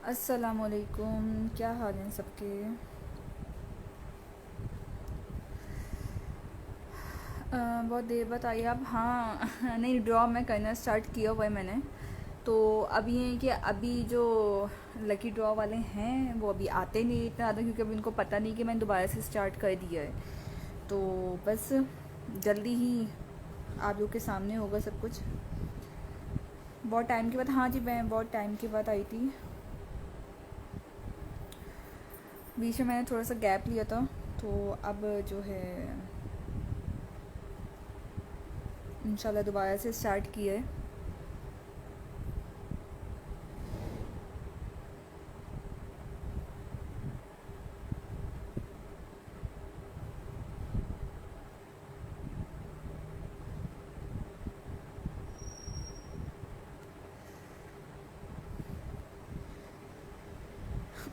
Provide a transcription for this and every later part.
अस्सलामुअलैकुम, क्या हाल हैं सबके। बहुत देर बाद आई आप। हाँ नहीं, ड्रॉ मैं करना स्टार्ट किया हुआ है मैंने। तो अब ये है कि अभी जो लकी ड्रॉ वाले हैं वो अभी आते नहीं इतना ज़्यादा, क्योंकि अभी उनको पता नहीं कि मैंने दोबारा से स्टार्ट कर दिया है। तो बस जल्दी ही आप लोग के सामने होगा सब कुछ। बहुत टाइम के बाद, हाँ जी, मैं बहुत टाइम के बाद आई थी। बीच में मैंने थोड़ा सा गैप लिया था, तो अब जो है इंशाल्लाह दोबारा से स्टार्ट किया है।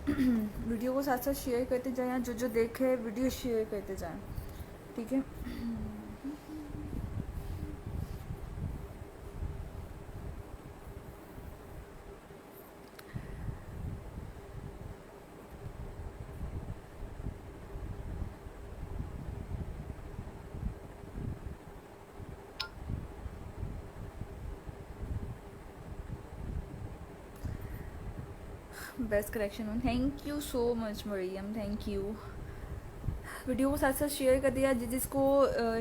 वीडियो को साथ साथ शेयर करते जाएं, जो जो देखे वीडियो शेयर करते जाएं, ठीक है। बेस्ट करेक्शन हो, thank you so much Mariam, thank you. Video को साथ साथ शेयर कर दिया। जिसको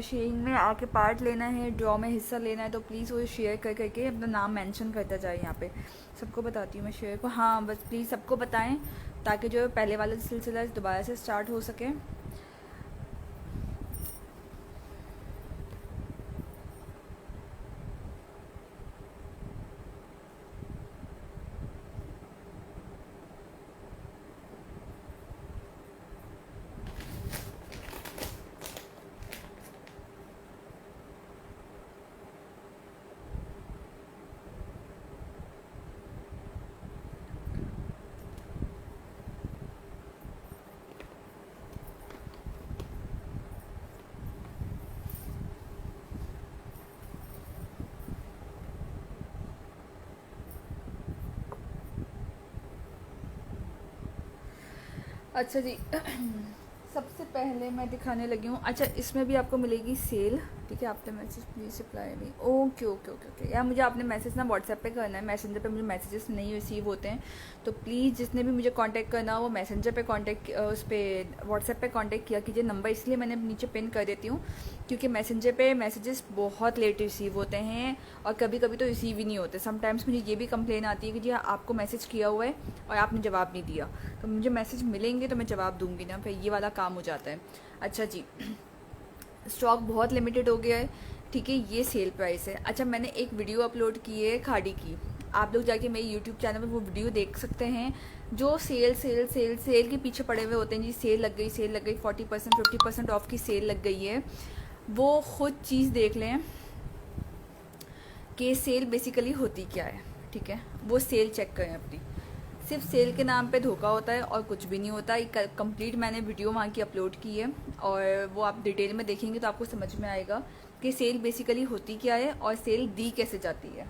शेयरिंग में आके पार्ट लेना है, ड्रॉ में हिस्सा लेना है, तो प्लीज़ वो शेयर कर करके अपना नाम मेंशन करता जाए। यहाँ पे सबको बताती हूँ मैं शेयर को। हाँ बस प्लीज़ सबको बताएं, ताकि जो पहले वाला सिलसिला दोबारा से स्टार्ट हो सके। अच्छा जी, सबसे पहले मैं दिखाने लगी हूँ। अच्छा, इसमें भी आपको मिलेगी सेल, ठीक है। आपने मैसेज प्लीज़ रिप्लाई नहीं, ओके ओके ओके ओके। यार मुझे आपने मैसेज ना व्हाट्सएप पे करना है, मैसेंजर पे मुझे मैसेजेस नहीं रिसीव होते हैं। तो प्लीज़ जिसने भी मुझे कांटेक्ट करना हो वो मैसेंजर पे कांटेक्ट, उस पर व्हाट्सएप पे कांटेक्ट किया कीजिए। नंबर इसलिए मैंने नीचे पिन कर देती हूँ, क्योंकि मैसेंजर पे मैसेजेस बहुत लेट रिसीव होते हैं, और कभी कभी तो रिसीव ही नहीं होते। समटाइम्स मुझे ये भी कंप्लेन आती है कि जी आपको मैसेज किया हुआ है और आपने जवाब नहीं दिया। तो मुझे मैसेज मिलेंगे तो मैं जवाब दूंगी ना, फिर ये वाला काम हो जाता है। अच्छा जी, स्टॉक बहुत लिमिटेड हो गया है, ठीक है। ये सेल प्राइस है। अच्छा, मैंने एक वीडियो अपलोड की है खाड़ी की, आप लोग जाके मेरे यूट्यूब चैनल पर वो वीडियो देख सकते हैं। जो सेल सेल सेल सेल के पीछे पड़े हुए होते हैं, जी सेल लग गई, सेल लग गई, 40% 50% ऑफ की सेल लग गई है, वो खुद चीज़ देख लें कि सेल बेसिकली होती क्या है, ठीक है। वो सेल चेक करें अपनी। सिर्फ सेल के नाम पे धोखा होता है और कुछ भी नहीं होता। एक कंप्लीट मैंने वीडियो वहाँ की अपलोड की है, और वो आप डिटेल में देखेंगे तो आपको समझ में आएगा कि सेल बेसिकली होती क्या है और सेल दी कैसे जाती है।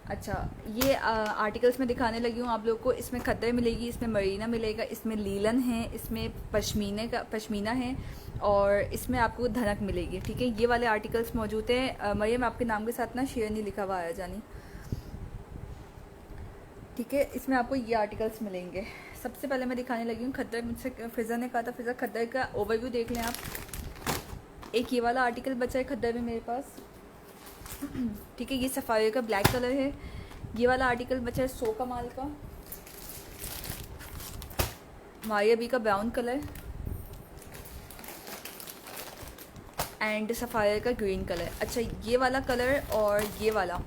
अच्छा, ये आर्टिकल्स में दिखाने लगी हूँ आप लोग को। इसमें खद्दर मिलेगी, इसमें मरीना मिलेगा, इसमें लीलन है, इसमें पश्मीना है, और इसमें आपको धनक मिलेगी, ठीक है। ये वाले आर्टिकल्स मौजूद हैं। मरियम, आपके नाम के साथ ना शेयर नहीं लिखा हुआ आया जानी, ठीक है। इसमें आपको ये आर्टिकल्स मिलेंगे। सबसे पहले मैं दिखाने लगी हूँ खद्दर। मुझसे फिज़ा ने कहा था, फिज़ा खद्दर का ओवरव्यू देख लें आप। एक ये वाला आर्टिकल बचा है खद्दर में मेरे पास, ठीक है। ये सफ़ारी का ब्लैक कलर है। ये वाला आर्टिकल बचा है सो कमाल का, मारिया बी का ब्राउन कलर, एंड सफ़ायर का ग्रीन कलर। अच्छा, ये वाला कलर और ये वाला,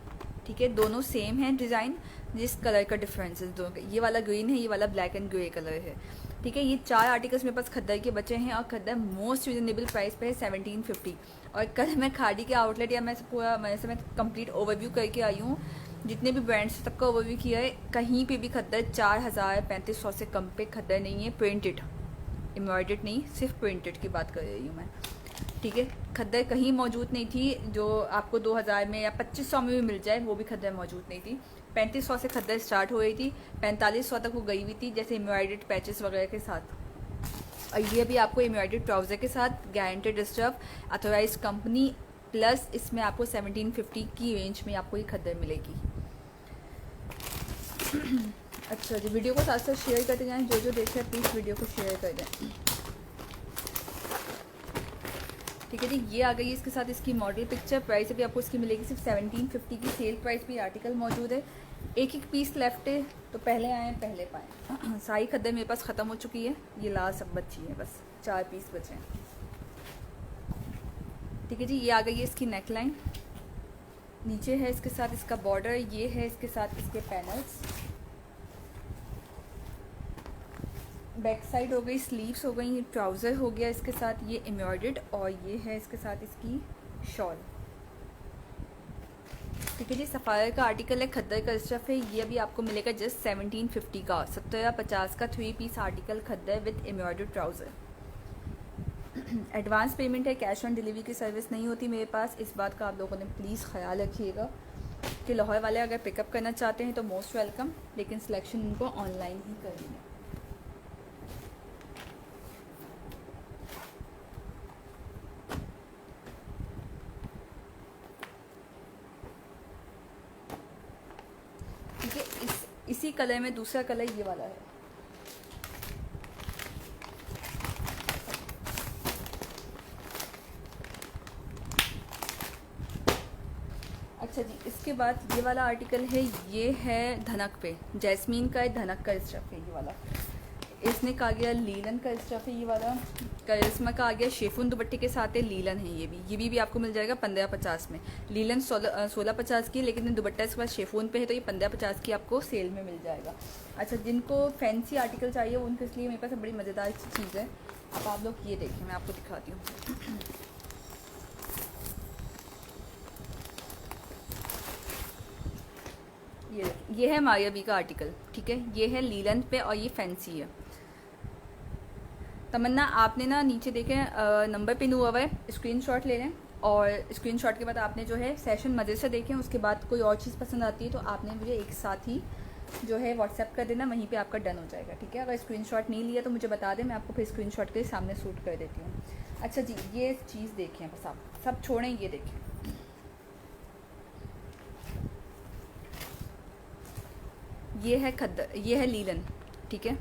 ठीक है, दोनों सेम है डिज़ाइन, जिस कलर का डिफरेंस है दोनों का। ये वाला ग्रीन है, ये वाला ब्लैक एंड ग्रे कलर है, ठीक है। ये 4 आर्टिकल्स मेरे पास खद्दर के बचे हैं, और खद्दर मोस्ट रिजनेबल प्राइस पे है 1750। और कल मैं खाड़ी के आउटलेट, या मैं पूरा मैं कंप्लीट ओवरव्यू करके आई हूँ, जितने भी ब्रांड्स सबका ओवरव्यू किया है। कहीं पे भी खद्दर 4000-3500 से कम पे खद्दर नहीं है। प्रिंटेड, एम्ब्रॉयडर्ड नहीं, सिर्फ प्रिंटेड की बात कर रही हूँ मैं, ठीक है। खद्दर कहीं मौजूद नहीं थी जो आपको 2000 में या 2500 में भी मिल जाए, वो भी खद्दर मौजूद नहीं थी। 3500 से खद्दर स्टार्ट हो गई थी, 4500 तक वो गई हुई थी, जैसे एम्ब्रॉयडर्ड पैचेस वगैरह के साथ। और ये भी आपको एम्ब्रॉयडर्ड ट्राउज़र के साथ, guaranteed stuff, authorise company, plus इसमें आपको 1750 की रेंज में आपको ये खद्दर मिलेगी। अच्छा जी, वीडियो को साथ साथ शेयर करते जाएं, जो जो देख रहे हैं प्लीज़ वीडियो को शेयर कर दें। ठीक है जी, ये आ गई इसके साथ इसकी मॉडल पिक्चर। प्राइस अभी आपको इसकी मिलेगी सिर्फ 1750 की। सेल प्राइस भी आर्टिकल मौजूद है। एक एक पीस लेफ्ट है, तो पहले आएँ पहले पाएँ। सारी खद्दर मेरे पास ख़त्म हो चुकी है, ये लास्ट अब बची है, बस 4 पीस बचे हैं। ठीक है जी, ये आ गई है इसकी नेक लाइन, नीचे है इसके साथ इसका बॉर्डर, ये है इसके साथ इसके पैनल्स, बैक साइड हो गई, स्लीव्स हो गई, ट्राउज़र हो गया इसके साथ ये एम्ब्रॉयडर्ड, और ये है इसके साथ इसकी शॉल। ठीक है जी, सफ़ायर का आर्टिकल है, खद्दर का स्टफ है। ये भी आपको मिलेगा जस्ट 1750 का, 70 या 50 का 3 पीस आर्टिकल खद्दर with embroidered trouser. Advance payment है, कैश ऑन डिलीवरी की सर्विस नहीं होती मेरे पास। इस बात का आप लोगों ने प्लीज़ ख्याल रखिएगा कि लाहौर वाले अगर पिकअप करना चाहते हैं तो मोस्ट वेलकम, लेकिन सिलेक्शन उनको ऑनलाइन ही करनी है। ठीक है, इसी कलर में दूसरा कलर ये वाला है। अच्छा जी, इसके बाद ये वाला आर्टिकल है, ये है धनक पे, जैस्मीन का है, धनक का स्टफ है ये वाला। इसने का गया लीलन का स्टफ है ये वाला, करिश्मा का आ गया शेफून दुपट्टे के साथ है, लीलन है ये भी आपको मिल जाएगा 1550 में। लीलन 1650 की, लेकिन दुपट्टा इसके बाद शेफून पे है तो ये 1550 की आपको सेल में मिल जाएगा। अच्छा, जिनको फैंसी आर्टिकल चाहिए उनके लिए मेरे पास बड़ी मज़ेदार चीज़ है। अब आप लोग ये देखिए, मैं आपको दिखाती हूँ। ये है मायावी का आर्टिकल, ठीक है, ये है लीलन पे और ये फैंसी है। तमन्ना, आपने ना नीचे देखें नंबर पिन हुआ हुआ है, स्क्रीनशॉट ले लें, और स्क्रीनशॉट के बाद आपने जो है सेशन मज़े से देखें। उसके बाद कोई और चीज़ पसंद आती है तो आपने मुझे एक साथ ही जो है व्हाट्सएप कर देना, वहीं पे आपका डन हो जाएगा। ठीक है, अगर स्क्रीनशॉट नहीं लिया तो मुझे बता दें, मैं आपको फिर स्क्रीनशॉट के सामने शूट कर देती हूँ। अच्छा जी, ये चीज़ देखें, बस आप सब छोड़ें, ये देखें, ये है खद्दर, ये है लीलन। ठीक है,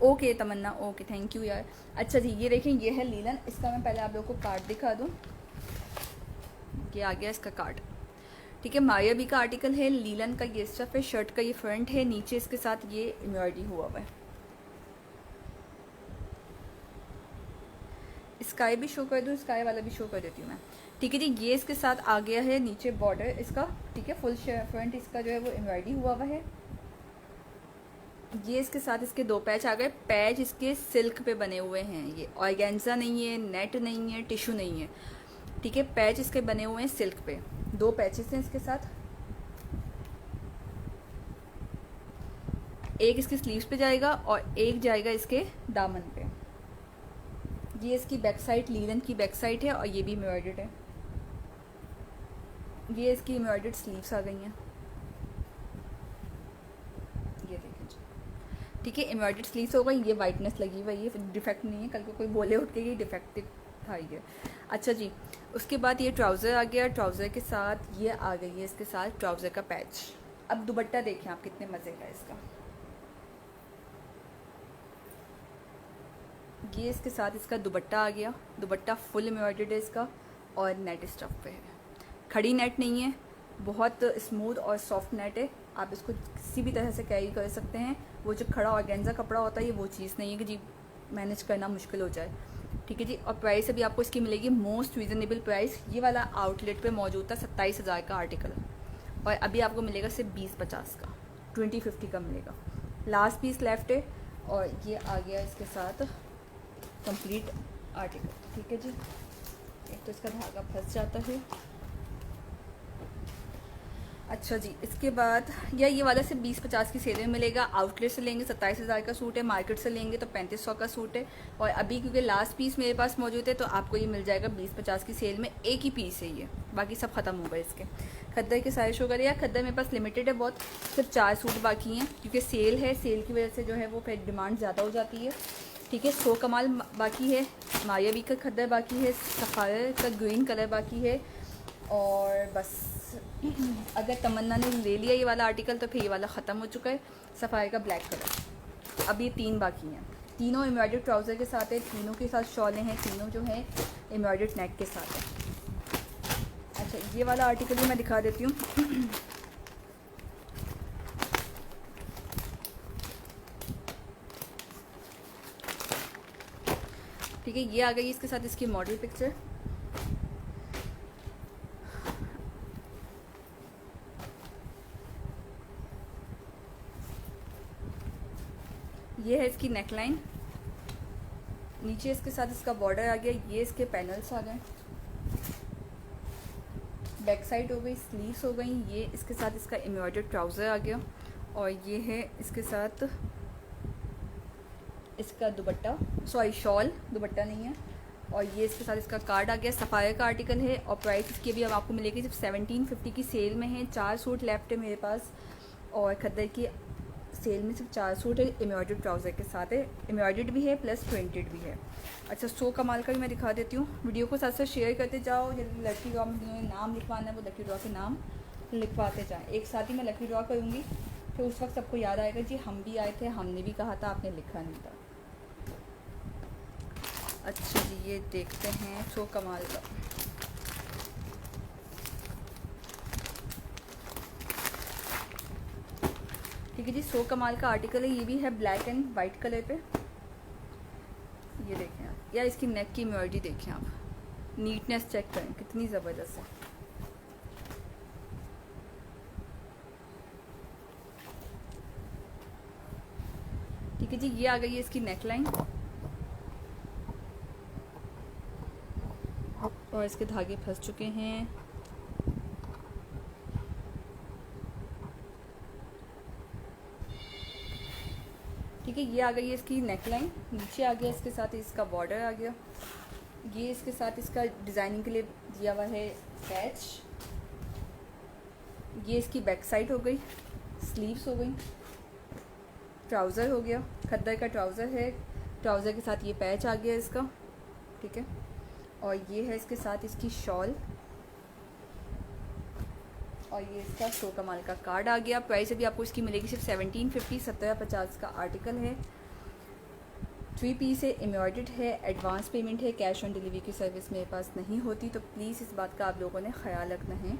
okay Tamanna, okay, thank you यार। अच्छा जी, ये देखें, ये है लीलन। इसका मैं पहले आप लोगों को कार्ड दिखा दूँ, ये आ गया इसका कार्ड। ठीक है, मायावी का आर्टिकल है, लीलन का ये स्टफ है, शर्ट का ये फ्रंट है, नीचे इसके साथ ये एम्ब्रॉयडरी हुआ हुआ है। स्काई भी शो कर दूँ, स्काई वाला भी शो कर देती हूँ मैं। ठीक है जी, ये इसके साथ आ गया है नीचे बॉर्डर इसका। ठीक है, फुल फ्रंट इसका जो है वो एम्ब्रॉयडरी हुआ हुआ है। ये इसके साथ इसके 2 पैच आ गए। पैच इसके सिल्क पे बने हुए हैं, ये ऑर्गेन्जा नहीं है, नेट नहीं है, टिश्यू नहीं है। ठीक है, पैच इसके बने हुए हैं सिल्क पे, 2 पैचेस हैं इसके साथ। एक इसके स्लीव्स पे जाएगा और एक जाएगा इसके दामन पे। ये इसकी बैक साइड, लीलन की बैक साइड है, और ये भी एम्ब्रॉयडर्ड है। ये इसकी एम्ब्रॉयडर्ड स्लीव्स आ गई हैं, ये देखें जी। ठीक है, एम्ब्रॉयडर्ड स्लीव्स हो गई, ये वाइटनेस लगी हुई है, डिफेक्ट नहीं है, कल को कोई बोले उठ के ये डिफेक्टिव था ये। अच्छा जी, उसके बाद ये ट्राउज़र आ गया, ट्राउज़र के साथ ये आ गई है इसके साथ ट्राउज़र का पैच। अब दुपट्टा देखें आप, कितने मज़े का है इसका। ये इसके साथ इसका दुपट्टा आ गया, दुपट्टा फुल एम्ब्रॉयडर्ड है इसका, और नेट स्टफ पे है, खड़ी नेट नहीं है, बहुत स्मूथ और सॉफ्ट नेट है। आप इसको किसी भी तरह से कैरी कर सकते हैं। वो जो खड़ा ऑर्गेन्जा कपड़ा होता है, ये वो चीज़ नहीं है कि जी मैनेज करना मुश्किल हो जाए। ठीक है जी, और प्राइस अभी आपको इसकी मिलेगी मोस्ट रीज़नेबल प्राइस। ये वाला आउटलेट पे मौजूद था 27,000 का आर्टिकल, और अभी आपको मिलेगा सिर्फ 20-50 का, 20-50 का मिलेगा। लास्ट पीस लेफ्ट है, और ये आ गया इसके साथ कंप्लीट आर्टिकल। ठीक है जी, एक तो इसका धागा फंस जाता है। अच्छा जी, इसके बाद ये वाला सिर्फ 20-50 की सेल में मिलेगा। आउटलेट से लेंगे 27,000 का सूट है, मार्केट से लेंगे तो 3500 का सूट है। और अभी क्योंकि लास्ट पीस मेरे पास मौजूद है तो आपको ये मिल जाएगा 20-50 की सेल में। एक ही पीस है ये, बाकी सब ख़त्म होगा इसके। खद्दर के सारे शो करिए। खद्दर मेरे पास लिमिटेड है बहुत, सिर्फ 4 सूट बाकी हैं क्योंकि सेल है। सेल की वजह से जो है वो फिर डिमांड ज़्यादा हो जाती है। ठीक है, सो कमाल बाकी है, मायावी का खद्दर बाकी है, सफ़ायर का ग्रीन कलर बाकी है। और बस अगर तमन्ना ने ले लिया ये वाला आर्टिकल तो फिर ये वाला ख़त्म हो चुका है, सफ़ायर का ब्लैक कलर। अब ये 3 बाकी हैं, तीनों एम्ब्रॉयडर्ड ट्राउज़र के साथ है, तीनों के साथ शॉलें हैं, तीनों जो हैं एम्ब्रॉयडर्ड नेक के साथ है। अच्छा, ये वाला आर्टिकल भी मैं दिखा देती हूँ। ठीक है, ये आ गई इसके साथ इसकी मॉडल पिक्चर। ये है इसकी नेकलाइन, नीचे इसके साथ इसका बॉर्डर आ गया। ये इसके पैनल्स आ गए, बैक साइड हो गई, स्लीव्स हो गई। ये इसके साथ इसका एम्ब्रॉयडर्ड ट्राउज़र आ गया। और ये है इसके साथ इसका दुपट्टा, सॉरी शॉल, दुपट्टा नहीं है। और ये इसके साथ इसका कार्ड आ गया। सफ़ायर का आर्टिकल है और प्राइस इसकी भी अब आपको मिलेगी सिर्फ 1750 की सेल में है। 4 सूट लेफ्ट है मेरे पास और खद्दर की सेल में सिर्फ 4 सूट है, एम्ब्रॉयडर्ड ट्राउज़र के साथ है। एम्ब्रॉयडर्ड भी है प्लस प्रिंटेड भी है। अच्छा, सो कमाल का भी मैं दिखा देती हूँ। वीडियो को साथ साथ शेयर करते जाओ। जब लकी ड्रॉ में जिन्होंने नाम लिखवाना है वो लकी ड्रॉ के नाम लिखवाते जाएँ। एक साथ ही मैं लकी ड्रॉ करूँगी, फिर उस वक्त सबको याद आएगा जी हम भी आए थे, हमने भी कहा था, आपने लिखा नहीं था। अच्छा जी, ये देखते हैं सो कमाल का। ठीक है जी, सो कमाल का आर्टिकल है। ये भी है ब्लैक एंड वाइट कलर पे। ये देखें आप, या इसकी नेक की एम्ब्रॉयडरी देखें आप, नीटनेस चेक करें कितनी ज़बरदस्त है। ठीक है जी, ये आ गई है इसकी नेकलाइन और इसके धागे फंस चुके हैं। ठीक है, ये आ गई है इसकी नेकलाइन, नीचे आ गया इसके साथ इसका बॉर्डर आ गया। ये इसके साथ इसका डिज़ाइनिंग के लिए दिया हुआ है पैच। ये इसकी बैक साइड हो गई, स्लीव्स हो गई, ट्राउज़र हो गया, खद्दर का ट्राउज़र है, ट्राउज़र के साथ ये पैच आ गया इसका। ठीक है, और ये है इसके साथ इसकी शॉल और ये इसका सो कमाल का कार्ड आ गया। प्राइस अभी आपको इसकी मिलेगी सिर्फ 1750, 1750 का आर्टिकल है। 3 पीस है, एम्ब्रॉयडर्ड है, एडवांस पेमेंट है, कैश ऑन डिलीवरी की सर्विस मेरे पास नहीं होती, तो प्लीज़ इस बात का आप लोगों ने ख्याल रखना है।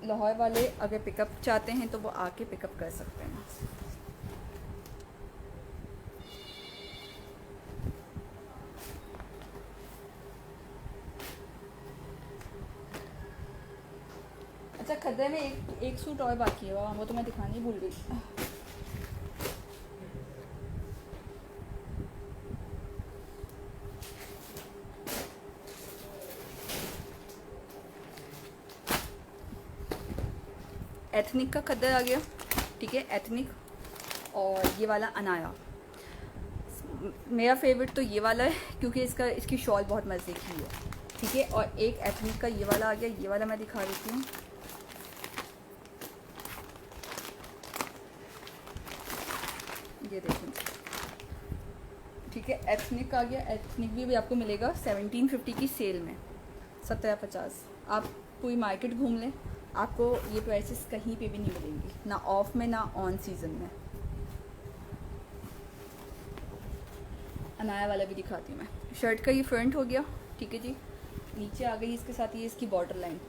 लाहौर वाले अगर पिकअप चाहते हैं तो वो आके पिकअप कर सकते हैं। अच्छा, खद्दर में एक सूट और बाकी है, वो तो मैं दिखानी भूल गई। एथनिक का खद्दर आ गया। ठीक है, एथनिक। और ये वाला अनाया, मेरा फेवरेट तो ये वाला है क्योंकि इसकी शॉल बहुत मज़े की है। ठीक है, और एक एथनिक का ये वाला आ गया। ये वाला मैं दिखा देती हूँ। ये देखें, ठीक है, एथनिक आ गया। एथनिक भी आपको मिलेगा 1750 की सेल में, 1750। आप पूरी मार्केट घूम लें, आपको ये प्राइसेस कहीं पे भी नहीं मिलेंगी, ना ऑफ में ना ऑन सीज़न में। अनाया वाला भी दिखाती हूँ मैं। शर्ट का ये फ्रंट हो गया। ठीक है जी, नीचे आ गई इसके साथ ये इसकी बॉर्डर लाइन।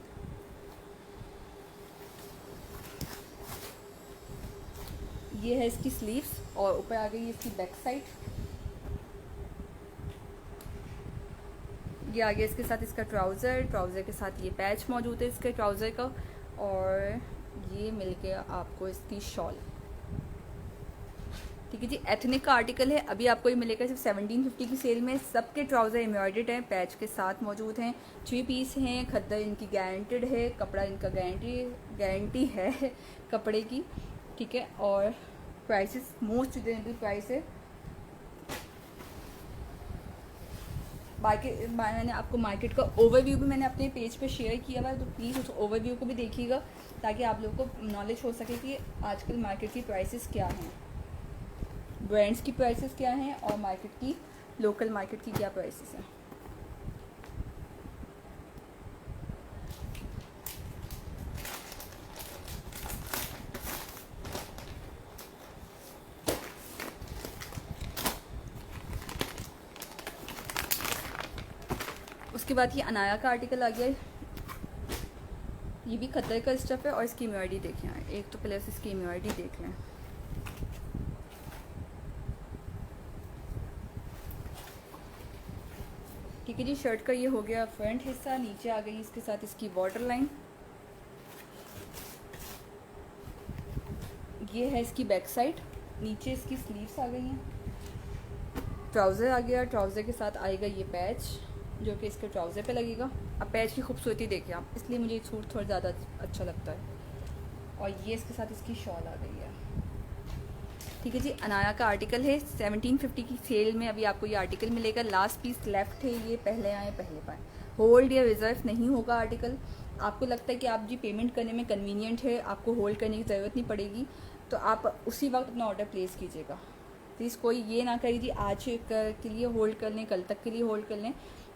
ये है इसकी स्लीव्स और ऊपर आ गई इसकी बैक साइड। ये आ गया इसके साथ इसका ट्राउज़र, ट्राउज़र के साथ ये पैच मौजूद है इसके ट्राउज़र का। और ये मिल गया आपको इसकी शॉल। ठीक है जी, एथनिक का आर्टिकल है। अभी आपको ये मिलेगा सिर्फ 1750 की सेल में। सबके ट्राउज़र एम्ब्रॉयडर्ड हैं, पैच के साथ मौजूद हैं। 3 पीस हैं, खद्दर इनकी गारंटेड है, कपड़ा इनका गारंटी है कपड़े की, ठीक है। और प्राइसेस मोस्ट रिजनेबल प्राइस है। मैंने आपको मार्केट का ओवरव्यू भी मैंने अपने पेज पे शेयर किया हुआ है, तो प्लीज़ उस ओवरव्यू को भी देखिएगा ताकि आप लोगों को नॉलेज हो सके कि आजकल मार्केट की प्राइसेस क्या हैं, ब्रांड्स की प्राइसेस क्या हैं और मार्केट की, लोकल मार्केट की क्या प्राइसेस हैं। उसके बाद ये अनाया का आर्टिकल आ गया है। ये भी खद्दर का स्टफ़ है और इसकी एम्ब्रॉयडरी देखें यार, एक तो प्लस इसकी एम्ब्रॉयडरी देख लें। ठीक है जी, शर्ट का ये हो गया फ्रंट हिस्सा। नीचे आ गई इसके साथ इसकी बॉर्डर लाइन। ये है इसकी बैक साइड, नीचे इसकी स्लीव्स आ गई हैं। ट्राउज़र आ गया, ट्राउज़र के साथ आएगा ये पैच जो कि इसके ट्राउज़र पे लगेगा। अब पैच की खूबसूरती देखिए आप, इसलिए मुझे सूट थोड़ा ज़्यादा अच्छा लगता है। और ये इसके साथ इसकी शॉल आ गई है। ठीक है जी, अनाया का आर्टिकल है। 1750 की सेल में अभी आपको ये आर्टिकल मिलेगा। लास्ट पीस लेफ्ट है, ये पहले आए पहले पाएँ। होल्ड या रिज़र्व नहीं होगा आर्टिकल। आपको लगता है कि आप जी पेमेंट करने में कन्वीनियंट है, आपको होल्ड करने की ज़रूरत नहीं पड़ेगी, तो आप उसी वक्त अपना ऑर्डर प्लेस कीजिएगा। प्लीज़ कोई ये ना करिए जी आज के लिए होल्ड कर लें, कल तक के लिए होल्ड कर लें,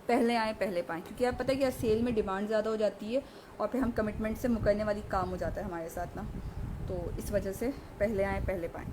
पहले आए पहले पाएँ, क्योंकि आप पता है कि सेल में डिमांड ज़्यादा हो जाती है और फिर हम कमिटमेंट से मुकरने वाली काम हो जाता है हमारे साथ ना, तो इस वजह से पहले आए पहले पाएँ।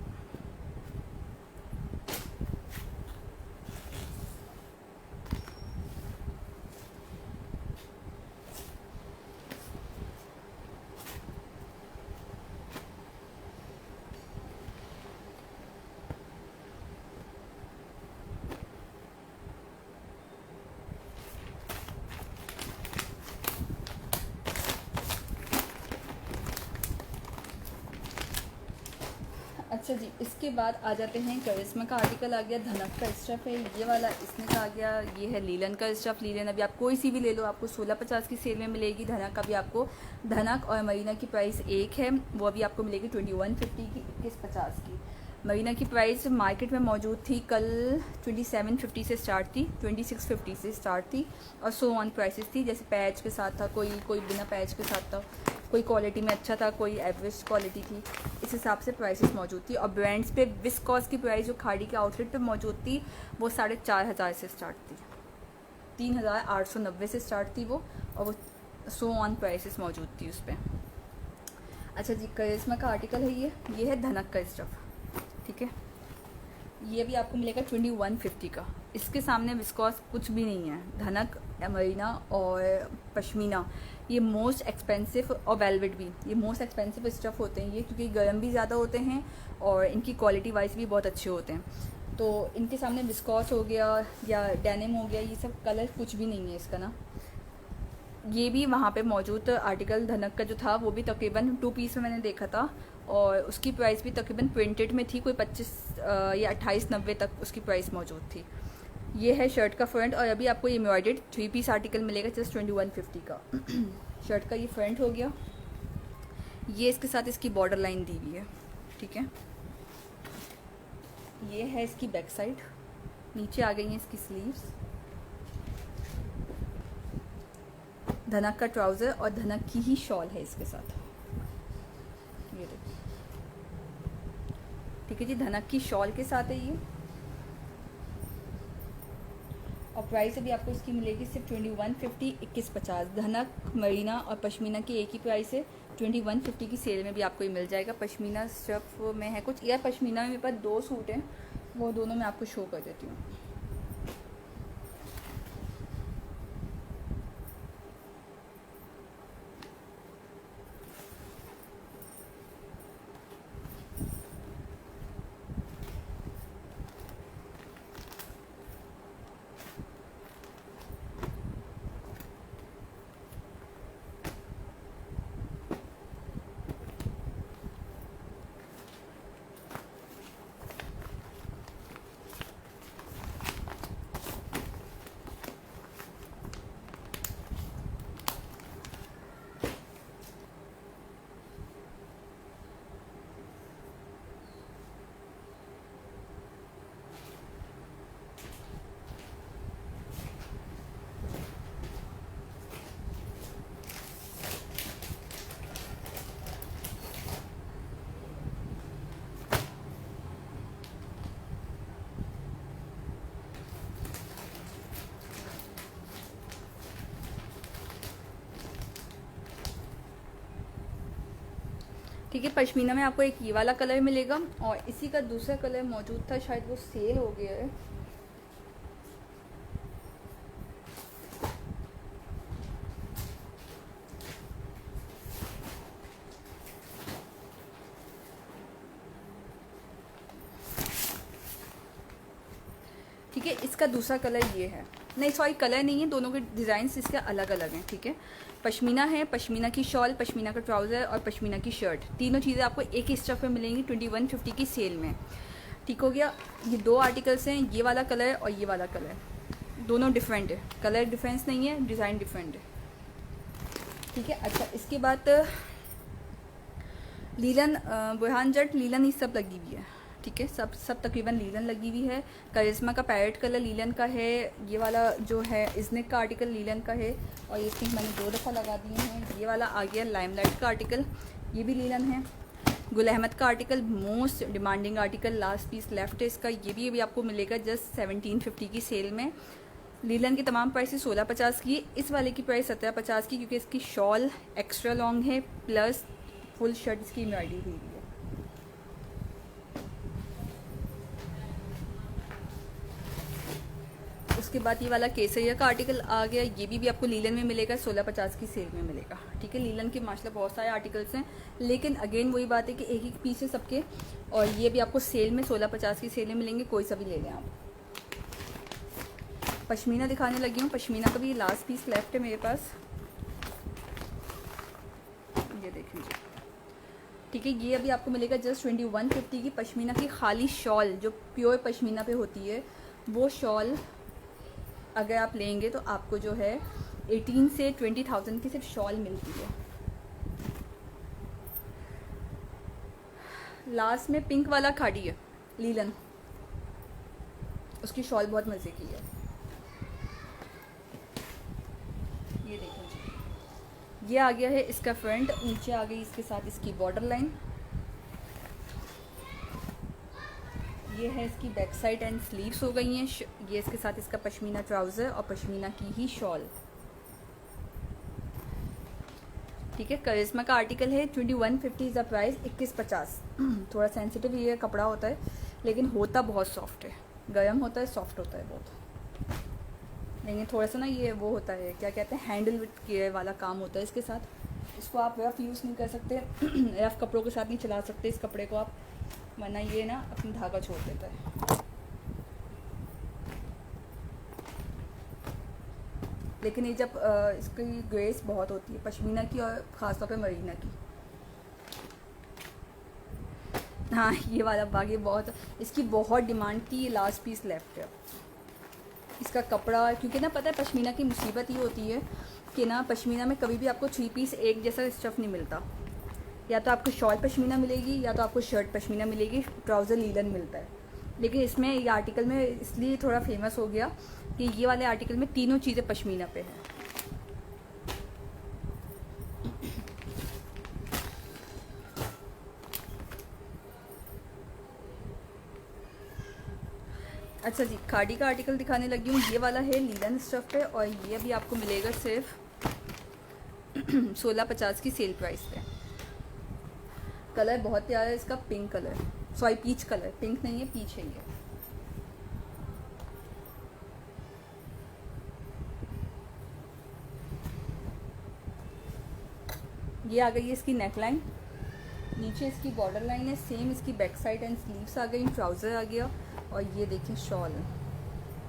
अच्छा जी, इसके बाद आ जाते हैं करिश्मा का आर्टिकल आ गया। धनक का स्टफ़ है ये वाला, इसमें का आ गया। ये है लीलन का स्टफ़। लीलन अभी आप कोई सी भी ले लो आपको 1650 की सेल में मिलेगी। धनक अभी आपको, धनक और मरीना की प्राइस एक है, वो अभी आपको मिलेगी 2150 की, 2150 की। मरीना की प्राइस मार्केट में मौजूद थी कल 2750 से स्टार्ट थी, 2650 से स्टार्ट थी और सो ऑन प्राइसेस थी। जैसे पैच के साथ था, कोई बिना पैच के साथ था, कोई क्वालिटी में अच्छा था, कोई एवरेज क्वालिटी थी, इस हिसाब से प्राइसेस मौजूद थी। और ब्रांड्स पे विस्कॉस की प्राइस जो खाड़ी के आउटलेट पे मौजूद थी वो 4500 से स्टार्ट थी, 3890 से स्टार्ट थी वो, और वो सो ऑन प्राइसेस मौजूद थी उस पर। अच्छा जी, करिश्मा का आर्टिकल है ये है धनक का स्टफ़, ठीक है। ये भी आपको मिलेगा 2150 का। इसके सामने विस्कॉस कुछ भी नहीं है। धनक, मरीना और पश्मीना ये मोस्ट एक्सपेंसिव, और वेलवेट भी, ये मोस्ट एक्सपेंसिव स्टफ़ होते हैं ये, क्योंकि गर्म भी ज़्यादा होते हैं और इनकी क्वालिटी वाइज भी बहुत अच्छे होते हैं। तो इनके सामने विस्कॉस हो गया या डेनिम हो गया, ये सब कलर कुछ भी नहीं है इसका ना। ये भी वहाँ पे मौजूद आर्टिकल धनक का जो था वो भी तकरीबन 2 पीस में मैंने देखा था और उसकी प्राइस भी तकरीबन प्रिंटेड में थी, कोई 25 या 2890 तक उसकी प्राइस मौजूद थी। ये है शर्ट का फ्रंट और अभी आपको ये एम्ब्रॉयडर्ड 3 पीस आर्टिकल मिलेगा जस्ट 2150 का। शर्ट का ये फ्रंट हो गया, ये इसके साथ इसकी बॉर्डर लाइन दी हुई है, ठीक है। ये है इसकी बैक साइड, नीचे आ गई हैं इसकी स्लीव्स। धनक का ट्राउज़र और धनक की ही शॉल है इसके साथ, ये देखिए, ठीक है जी। धनक की शॉल के साथ है ये, और प्राइस अभी आपको इसकी मिलेगी सिर्फ 2150, 2150। धनक, मरीना और पश्मीना की एक ही प्राइस है। 2150 की सेल में भी आपको ये मिल जाएगा। पश्मीना स्टफ में है कुछ, या पश्मीना में मेरे पास 2 सूट हैं, वो दोनों मैं आपको शो कर देती हूँ। ठीक है, पश्मीना में आपको एक ये वाला कलर मिलेगा और इसी का दूसरा कलर मौजूद था, शायद वो सेल हो गया है। ठीक है, इसका दूसरा कलर ये है, नहीं सॉरी कलर नहीं है, दोनों के डिज़ाइन इसके अलग अलग हैं। ठीक है, पश्मीना है, पश्मीना की शॉल, पश्मीना का ट्राउज़र और पश्मीना की शर्ट, तीनों चीज़ें आपको एक ही स्टफ में मिलेंगी 2150 की सेल में। ठीक हो गया, ये दो आर्टिकल्स हैं, ये वाला कलर और ये वाला कलर, दोनों डिफरेंट है, कलर डिफरेंस नहीं है, डिज़ाइन डिफरेंट है। ठीक है, अच्छा इसके बाद लीलन, बुरहान जट लीलन, ये सब लगी हुई है। ठीक है, सब तकरीबन लीलन लगी हुई है। करिश्मा का पैरेट कलर लीलन का है, ये वाला जो है इज़निक का आर्टिकल लीलन का है और ये पिंक मैंने 2 दफ़ा लगा दिए हैं। ये वाला आ गया लाइमलाइट का आर्टिकल, ये भी लीलन है। गुल अहमद का article, most demanding article, last piece left है इसका, ये भी अभी आपको मिलेगा जस्ट 1750 की सेल में। लीलन की तमाम प्राइसेस 1650 की, इस वाले की प्राइस 1750 की, क्योंकि इसकी शॉल एक्स्ट्रा लॉन्ग है प्लस फुल शर्ट इसकी एम्ब्रॉयडरी हुई है। उसके बाद ये वाला केसरिया का आर्टिकल आ गया, ये भी आपको लीलन में मिलेगा, 1650 की सेल में मिलेगा। ठीक है, लीलन के माशाल्लाह बहुत सारे आर्टिकल्स हैं, लेकिन अगेन वही बात है कि एक एक पीस है सबके, और ये भी आपको सेल में 1650 की सेल में मिलेंगे, कोई सा भी ले लें आप। पश्मीना दिखाने लगी हूँ, पश्मीना का भी लास्ट पीस लेफ्ट है मेरे पास, ये देख लीजिए। ठीक है, ये अभी आपको मिलेगा जस्ट 2150 की पश्मीना की खाली शॉल, जो प्योर पश्मीना पे होती है वो शॉल अगर आप लेंगे तो आपको जो है 18 से 20,000 की सिर्फ शॉल मिलती है। लास्ट में पिंक वाला खाड़ी है लीलन, उसकी शॉल बहुत मज़े की है, ये देखो ये आ गया है इसका फ्रंट, नीचे आ गई इसके साथ इसकी बॉर्डर लाइन, ये है इसकी बैक साइड एंड स्लीव्स हो गई हैं, ये इसके साथ इसका पश्मीना ट्राउज़र और पश्मीना की ही शॉल। ठीक है, करिश्मा का आर्टिकल है 2150 इज़ द प्राइस, 2150। थोड़ा सेंसिटिव ये कपड़ा होता है, लेकिन होता बहुत सॉफ्ट है, गर्म होता है, सॉफ्ट होता है बहुत, लेकिन थोड़ा सा ना ये वो होता है, क्या कहते हैं, हैंडल विथ केयर वाला काम होता है इसके साथ। इसको आप रफ़ यूज़ नहीं कर सकते, रफ़ कपड़ों के साथ नहीं चला सकते इस कपड़े को आप, वरना ये ना अपनी धागा छोड़ देता है। लेकिन ये जब इसकी ग्रेस बहुत होती है पश्मीना की और ख़ासतौर पे मरीना की। हाँ, ये वाला बागी बहुत, इसकी बहुत डिमांड थी, ये लास्ट पीस लेफ्ट है इसका कपड़ा, क्योंकि ना पता है पश्मीना की मुसीबत ये होती है कि ना पश्मीना में कभी भी आपको 3 पीस एक जैसा स्टफ़ नहीं मिलता, या तो आपको शॉल पश्मीना मिलेगी या तो आपको शर्ट पश्मीना मिलेगी, ट्राउज़र लीलन मिलता है। लेकिन इसमें ये आर्टिकल में इसलिए थोड़ा फेमस हो गया कि ये वाले आर्टिकल में तीनों चीज़ें पश्मीना पे हैं। अच्छा जी, खाड़ी का आर्टिकल दिखाने लगी हूँ, ये वाला है लीलन स्टफ पे और ये भी आपको मिलेगा सिर्फ 1650 की सेल प्राइस पे। कलर बहुत प्यारा है इसका, pink colour, sorry peach colour, pink नहीं है पीच है ये आ गई है इसकी नेक लाइन, नीचे इसकी बॉर्डर लाइन है, सेम इसकी बैक साइड एंड स्लीव्स आ गई, ट्राउज़र आ गया और ये देखें शॉल,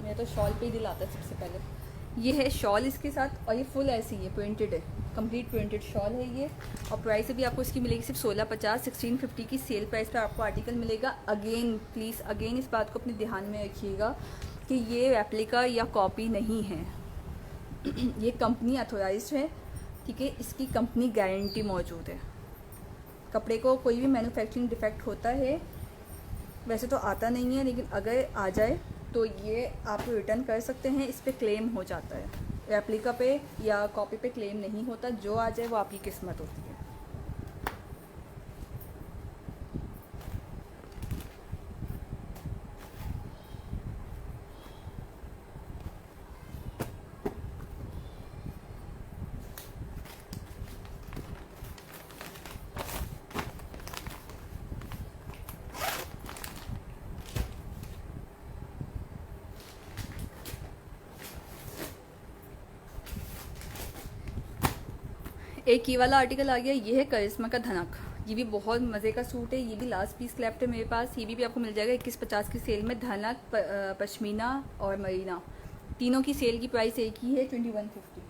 मेरा तो शॉल पे ही दिल आता है सबसे पहले। ये है शॉल इसके साथ और ये फुल ऐसी है, प्रिंटेड है, कंप्लीट प्रिंटेड शॉल है ये, और प्राइस भी आपको इसकी मिलेगी सिर्फ 1650, 1650 की सेल प्राइस पर आपको आर्टिकल मिलेगा। अगेन प्लीज़ अगेन इस बात को अपने ध्यान में रखिएगा कि ये रेप्लिका या कॉपी नहीं है, ये कंपनी अथोराइज्ड है। ठीक है, इसकी कंपनी गारंटी मौजूद है। कपड़े को कोई भी मैन्युफैक्चरिंग डिफेक्ट होता है, वैसे तो आता नहीं है, लेकिन अगर आ जाए तो ये आप रिटर्न कर सकते हैं, इस पर क्लेम हो जाता है। रेप्लिका पे या कॉपी पे क्लेम नहीं होता, जो आ जाए वो आपकी किस्मत होती है। एक ये वाला आर्टिकल आ गया, ये है करिश्मा का धनक। ये भी बहुत मज़े का सूट है, ये भी लास्ट पीस लेफ्ट है मेरे पास। ये भी आपको मिल जाएगा 2150 की सेल में। धनक, पश्मीना और मरीना, तीनों की सेल की प्राइस एक ही है, 2150।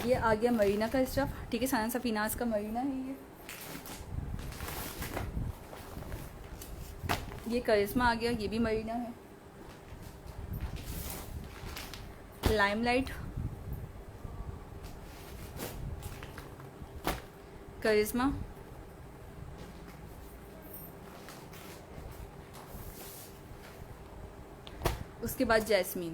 ये आ गया मरीना का स्टफ, ठीक है, साना सफीनाज का मरीना है ये करिश्मा आ गया, ये भी मरीना है। लाइमलाइट, करिश्मा, उसके बाद जैस्मीन,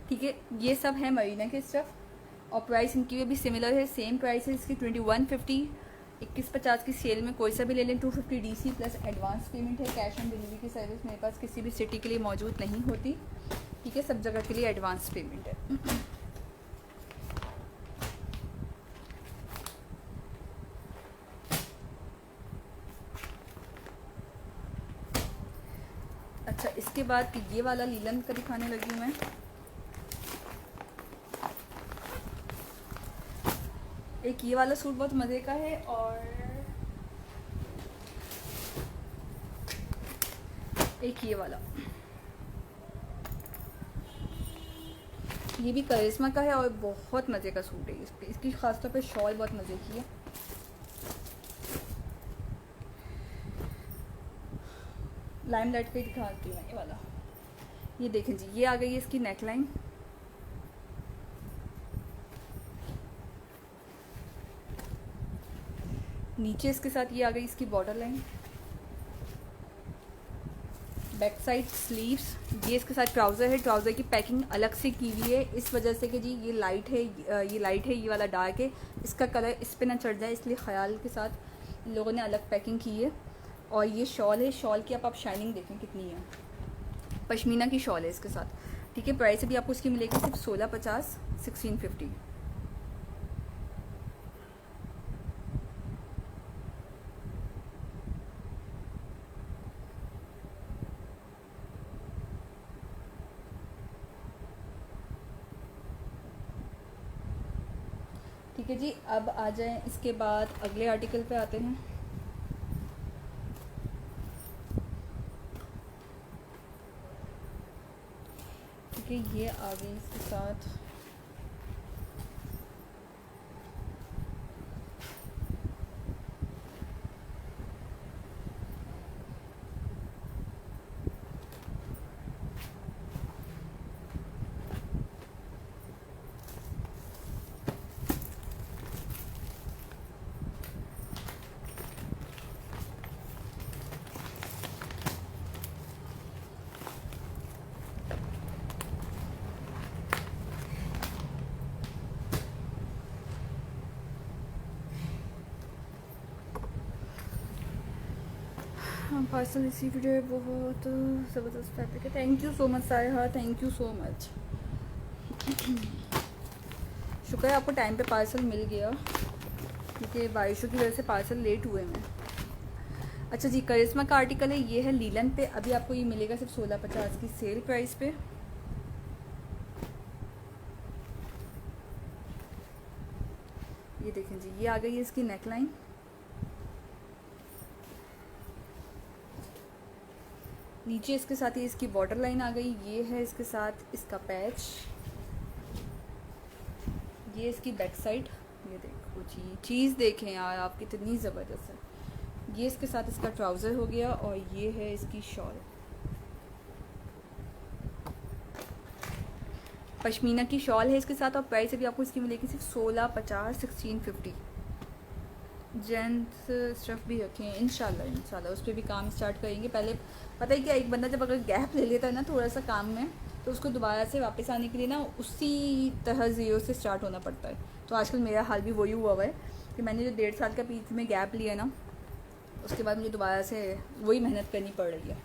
ठीक है। ये सब है मरीना के स्टफ और प्राइस इनकी भी सिमिलर है, सेम प्राइस है इसकी 2150। 2150 की सेल में कोई सा भी ले लें। 250 DC प्लस एडवांस पेमेंट है। कैश ऑन डिलीवरी की सर्विस मेरे पास किसी भी सिटी के लिए मौजूद नहीं होती, ठीक है, सब जगह के लिए एडवांस पेमेंट है। अच्छा, इसके बाद ये वाला लीलन का दिखाने लगी हूँ मैं। एक ये वाला सूट बहुत मज़े का है और एक ये वाला, ये भी करिश्मा का है और बहुत मज़े का सूट है। इसकी खासतौर पे शॉल बहुत मज़े की है। लाइमलाइट पे दिखाती हूँ ये वाला। ये देखें जी, ये आ गई है इसकी नेकलाइन, नीचे इसके साथ ये आ गई इसकी border line, back side sleeves. ये इसके साथ ट्राउज़र है। ट्राउज़र की पैकिंग अलग से की हुई है इस वजह से कि जी ये लाइट है, ये वाला डार्क है, इसका कलर इस पे ना चढ़ जाए, इसलिए ख्याल के साथ इन लोगों ने अलग पैकिंग की है। और ये शॉल है, शॉल की आप शाइनिंग देखें कितनी है, पश्मीना की शॉल है इसके साथ, ठीक है। प्राइस भी आपको इसकी मिलेगी सिर्फ 1650, 1650। ठीक है जी, अब आ जाएं इसके बाद अगले आर्टिकल पे आते हैं। ठीक है, ये आ गई इसके साथ पार्सल रिसीव है, बहुत ज़बरदस्त फैब्रिक है। थैंक यू सो मच सायहा, थैंक यू सो मच। शुक्र है आपको टाइम पे पार्सल मिल गया, क्योंकि बारिशों की वजह से पार्सल लेट हुए हैं। अच्छा जी, करिश्मा का आर्टिकल है, ये है लीलन पे। अभी आपको ये मिलेगा सिर्फ 1650 की सेल प्राइस पे। ये देखें जी, ये आ गई है इसकी नेकलाइन, नीचे इसके साथ ही इसकी बॉर्डर लाइन आ गई। ये है इसके साथ इसका पैच, ये इसकी बैक साइड। ये देखो जी, चीज़ देखें यार आप कितनी ज़बरदस्त है। ये इसके साथ इसका ट्राउज़र हो गया और ये है इसकी शॉल, पश्मीना की शॉल है इसके साथ। और प्राइस भी आपको इसकी मिलेगी सिर्फ 1650, 1650। जेंट्स स्टफ़ भी रखे हैं, इंशाल्लाह उस पर भी काम स्टार्ट करेंगे। पहले पता है क्या, एक बंदा जब अगर गैप ले लेता है ना थोड़ा सा काम में, तो उसको दोबारा से वापस आने के लिए ना उसी तरह ज़ीरो से स्टार्ट होना पड़ता है। तो आजकल मेरा हाल भी वही हुआ है कि मैंने जो 1.5 साल का बीच में गैप लिया ना, उसके बाद मुझे दोबारा से वही मेहनत करनी पड़ रही है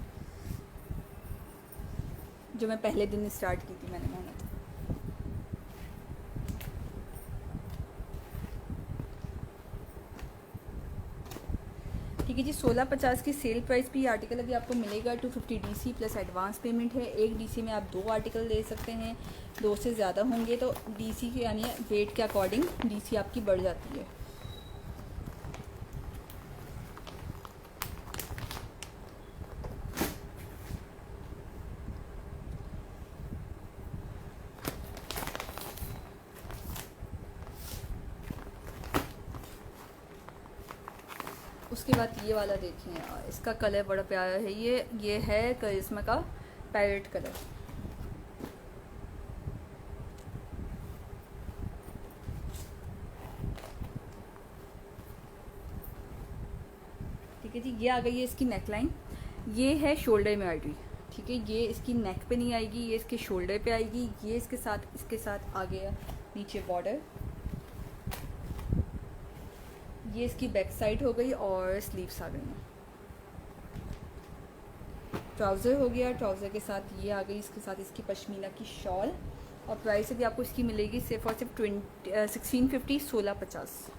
जो मैं पहले दिन स्टार्ट की थी मैंने मेहनत। ठीक ठीक है जी, 1650 की सेल प्राइस पे ये आर्टिकल अभी आपको मिलेगा 250 डीसी प्लस एडवांस पेमेंट है। एक डीसी में आप 2 आर्टिकल ले सकते हैं, 2 से ज़्यादा होंगे तो डीसी के यानी वेट के अकॉर्डिंग डीसी आपकी बढ़ जाती है। उसके बाद ये वाला देखें यार, इसका कलर बड़ा प्यारा है। ये है करिश्मा का पैरेट कलर। ठीक है जी, ये आ गई है इसकी नेक लाइन। ये है शोल्डर में आएगी। ठीक है, ये इसकी नेक पे नहीं आएगी, ये इसके शोल्डर पे आएगी। ये इसके साथ आ गया नीचे बॉर्डर। ये इसकी बैक साइड हो गई और स्लीव्स आ गई हैं। ट्राउज़र हो गया, ट्राउज़र के साथ ये आ गई, इसके साथ इसकी पश्मीना की शॉल। और प्राइस भी आपको इसकी मिलेगी सिर्फ और सिर्फ 1650, 1650।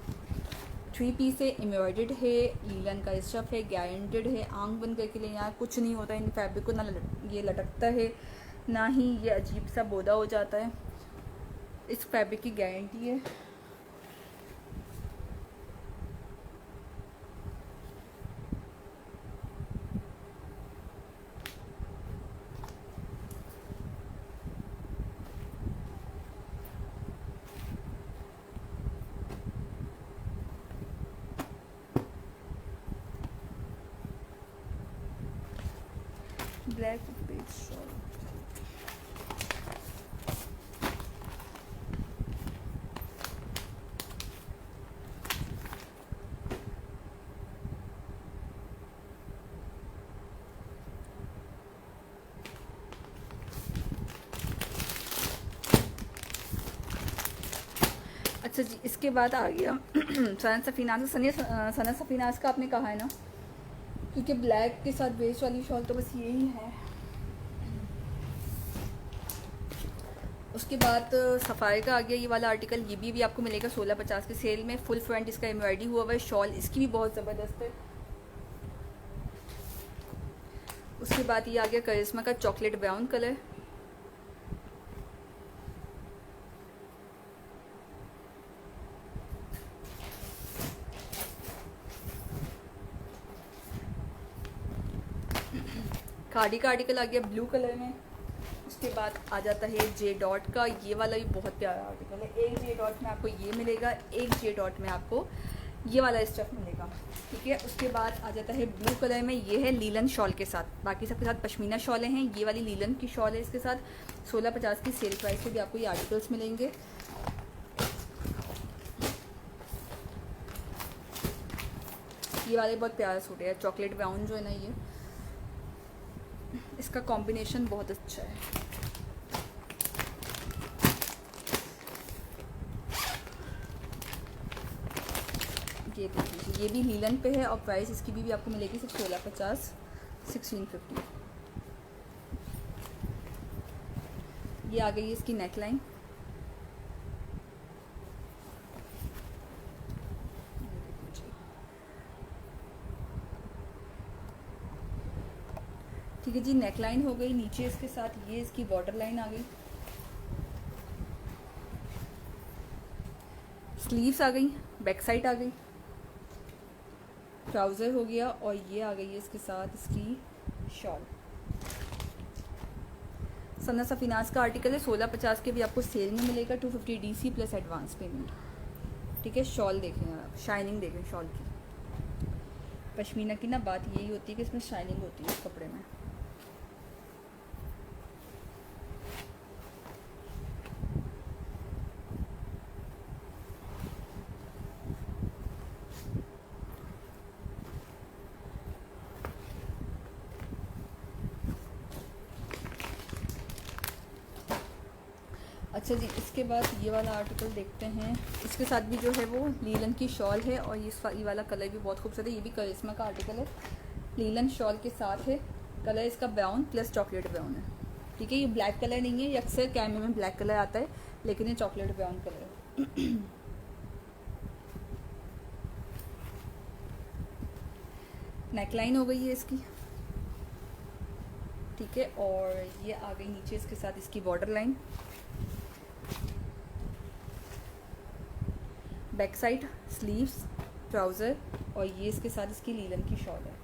3 पीस है, एम्ब्रॉयडर्ड है, लीलन का स्टफ है, गारंटेड है। आंख बंद करके लिए यहाँ कुछ नहीं होता इन फैब्रिक को, ना ये लटकता है ना ही ये अजीब सा बोदा हो जाता है। इस फैब्रिक की गारंटी है। Black base shawl. अच्छा जी, इसके बाद आ गया सना सफीनाज। सना सफीनाज का आपने कहा है ना, क्योंकि ब्लैक के साथ बेस वाली शॉल तो बस यही है। उसके बाद सफ़ारी का आ गया ये वाला आर्टिकल। ये भी आपको मिलेगा 1650 के सेल में। फुल फ्रंट इसका एम्ब्रॉयडरी हुआ हुआ है। शॉल इसकी भी बहुत ज़बरदस्त है। उसके बाद ये आ गया करिश्मा का चॉकलेट ब्राउन कलर। खाड़ी का आर्टिकल आ गया ब्लू कलर में। उसके बाद आ जाता है जे डॉट का। ये वाला भी बहुत प्यारा आर्टिकल है। एक जे डॉट में आपको ये मिलेगा, एक जे डॉट में आपको ये वाला स्टफ मिलेगा। ठीक है, उसके बाद आ जाता है ब्लू कलर में। ये है लीलन शॉल के साथ, बाकी सबके साथ पश्मीना शॉलें हैं। ये वाली लीलन की शॉल है इसके साथ। 1650 की सेल प्राइस पे भी आपको ये आर्टिकल्स मिलेंगे। ये वाले बहुत प्यारा सूट है, चॉकलेट ब्राउन जो है ना, ये इसका कॉम्बिनेशन बहुत अच्छा है। ये देख लीजिए, ये भी लीलन पे है और प्राइस इसकी भी आपको मिलेगी सिर्फ 1650, 1650। ये आ गई है इसकी नेक लाइन। ठीक है जी, नेक लाइन हो गई। नीचे इसके साथ ये इसकी बॉर्डर लाइन आ गई। स्लीव्स आ गई, बैक साइड आ गई, ट्राउज़र हो गया और ये आ गई है इसके साथ इसकी शॉल। सना सफीनाज का आर्टिकल है। 1650 के भी आपको सेल में मिलेगा। 250 डीसी प्लस एडवांस पेमेंट। ठीक है, शॉल देखें आप, शाइनिंग देखें शॉल की। पश्मीना की ना बात यही होती है कि इसमें शाइनिंग होती है इस कपड़े में। अच्छा जी, इसके बाद ये वाला आर्टिकल देखते हैं। इसके साथ भी जो है वो लीलन की शॉल है और ये वाला कलर भी बहुत खूबसूरत है। ये भी करिश्मा का आर्टिकल है, लीलन शॉल के साथ है। कलर इसका ब्राउन प्लस चॉकलेट ब्राउन है। ठीक है, ये ब्लैक कलर नहीं है, ये अक्सर कैमे में ब्लैक कलर आता है, लेकिन ये चॉकलेट ब्राउन कलर है। नेकलाइन हो गई है इसकी, ठीक है। और ये आ गई नीचे इसके साथ इसकी border line, back side, sleeves, trouser, और ये इसके साथ इसकी लीलन की शॉल है,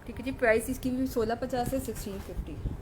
ठीक है जी। प्राइस इसकी भी 1650 है, 1650।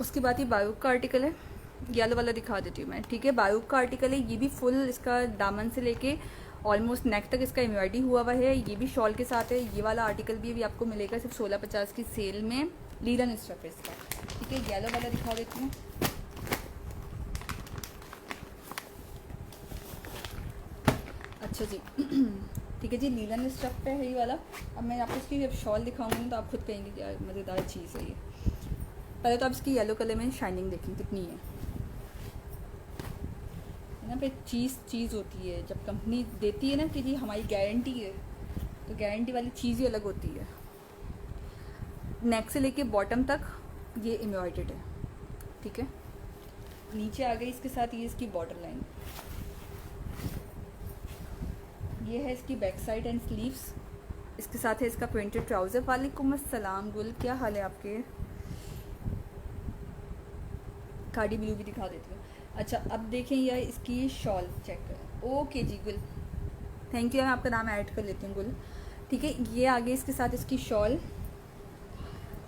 उसके बाद ये बायूक का आर्टिकल है, येलो वाला दिखा देती हूँ मैं, ठीक है। बायूक का आर्टिकल है, ये भी फुल इसका दामन से लेके ऑलमोस्ट नेक तक इसका एम्ब्रॉयडरी हुआ हुआ है। ये भी शॉल के साथ है। ये वाला आर्टिकल भी आपको मिलेगा सिर्फ 1650 की सेल में, लीलन स्टफ है इसका, ठीक है। येलो वाला दिखा देती हूँ, अच्छा जी ठीक है जी, लीलन स्टफ पे है ये वाला। अब मैं आपको इसकी जब शॉल दिखाऊंगी तो आप खुद कहेंगे क्या मज़ेदार चीज़ है ये। पहले तो आप इसकी येलो कलर में शाइनिंग देखें कितनी है ना। पे चीज़ होती है, जब कंपनी देती है ना कि जी हमारी गारंटी है, तो गारंटी वाली चीज़ ही अलग होती है। नेक से लेके बॉटम तक ये एम्ब्रॉयडर्ड है, ठीक है। नीचे आ गई इसके साथ ये इसकी बॉर्डर लाइन, ये है इसकी बैक साइड एंड स्लीव्स। इसके साथ है इसका प्रिंटेड ट्राउज़र। वालेकुम अस्सलाम गुल, क्या हाल है आपके? कार्डी ब्लू भी दिखा देती हूँ। अच्छा अब देखें यह इसकी शॉल चेक करें। ओके जी गुल, थैंक यू। मैं आपका नाम ऐड कर लेती हूँ गुल, ठीक है। ये आगे इसके साथ इसकी शॉल,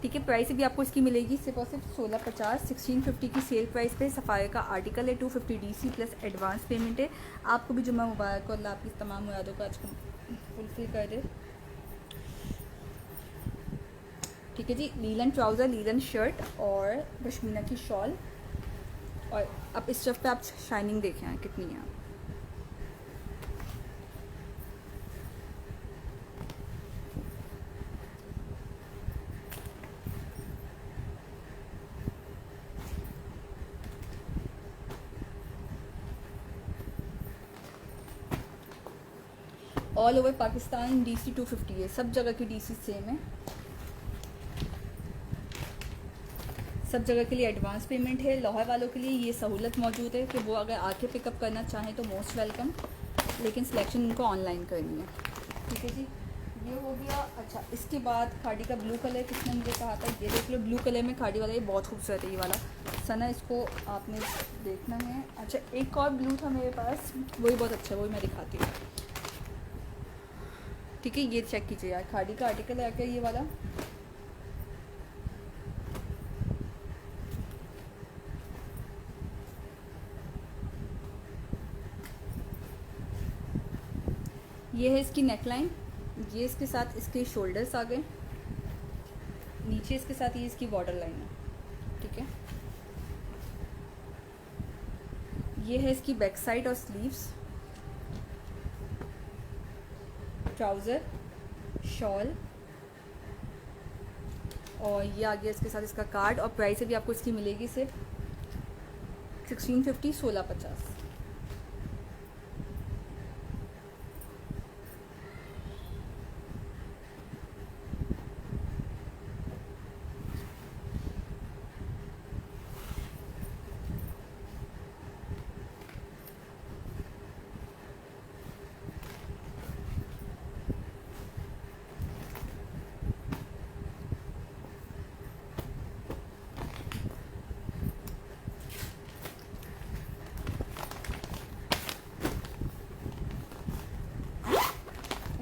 ठीक है। प्राइस भी आपको इसकी मिलेगी सिर्फ और सिर्फ 1650, 1650 की सेल प्राइस पे। सफ़ायर का आर्टिकल है, 250 DC प्लस एडवांस पेमेंट है। आपको भी जुम्मा मुबारक और अल्लाह आपकी तमाम मुरादों का आज फुलफिल कर दे, ठीक है जी। लीलन ट्राउज़र, लीलन शर्ट और पश्मीना की शॉल। और अब इस स्टफ पे आप शाइनिंग देखें हैं कितनी है। ऑल ओवर पाकिस्तान DC 250 है, सब जगह की DC सेम है, सब जगह के लिए एडवांस पेमेंट है। लाहौर वालों के लिए ये सहूलत मौजूद है कि वो अगर आके पिकअप करना चाहें तो मोस्ट वेलकम, लेकिन सिलेक्शन उनको ऑनलाइन करनी है, ठीक है जी। ये हो गया। अच्छा इसके बाद खाड़ी का ब्लू कलर किसने मुझे कहा था, ये देख लो ब्लू कलर में खाड़ी वाला, ये बहुत खूबसूरत है ये वाला सना, इसको आपने देखना है। अच्छा एक और ब्लू था मेरे पास, वही बहुत अच्छा है, वही मैं दिखाती हूँ, ठीक है। ये चेक कीजिए यार, खाड़ी का आर्टिकल है क्या ये वाला, ये है इसकी नेकलाइन, ये इसके साथ इसके शोल्डर्स आ गए, नीचे इसके साथ ये इसकी बॉर्डर लाइन है, ठीक है। ये है इसकी बैक साइड और स्लीव्स, ट्राउज़र, शॉल, और ये आ गया इसके साथ इसका कार्ड। और प्राइस भी आपको इसकी मिलेगी सिर्फ 1650, 1650।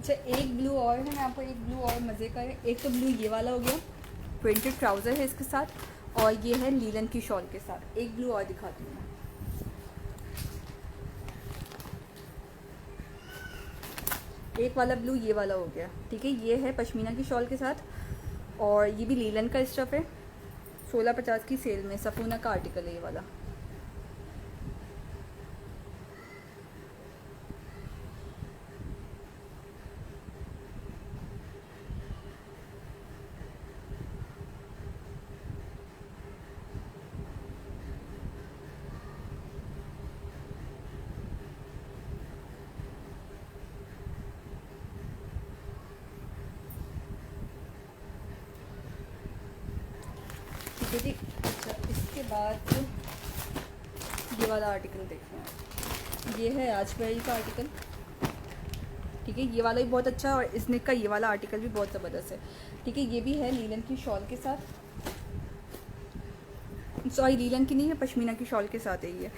अच्छा एक ब्लू और है, मैं आपको एक ब्लू और मज़े का है। एक तो ब्लू ये वाला हो गया, प्रिंटेड ट्राउज़र है इसके साथ, और ये है लीलन की शॉल के साथ। एक ब्लू और दिखाती हूँ मैं, एक वाला ब्लू ये वाला हो गया, ठीक है। ये है पश्मीना की शॉल के साथ, और ये भी लीलन का स्टफ़ है। 1650 की सेल में सफूना का आर्टिकल है ये वाला। ठीक है जी। अच्छा, इसके बाद ये वाला आर्टिकल देखना है, ये है राजबेरी का आर्टिकल, ठीक है। ये वाला भी बहुत अच्छा है, और इसनेक का ये वाला आर्टिकल भी बहुत ज़बरदस्त है, ठीक है। ये भी है लीलन की शॉल के साथ, सॉरी लीलन की नहीं है, पश्मीना की शॉल के साथ है ये।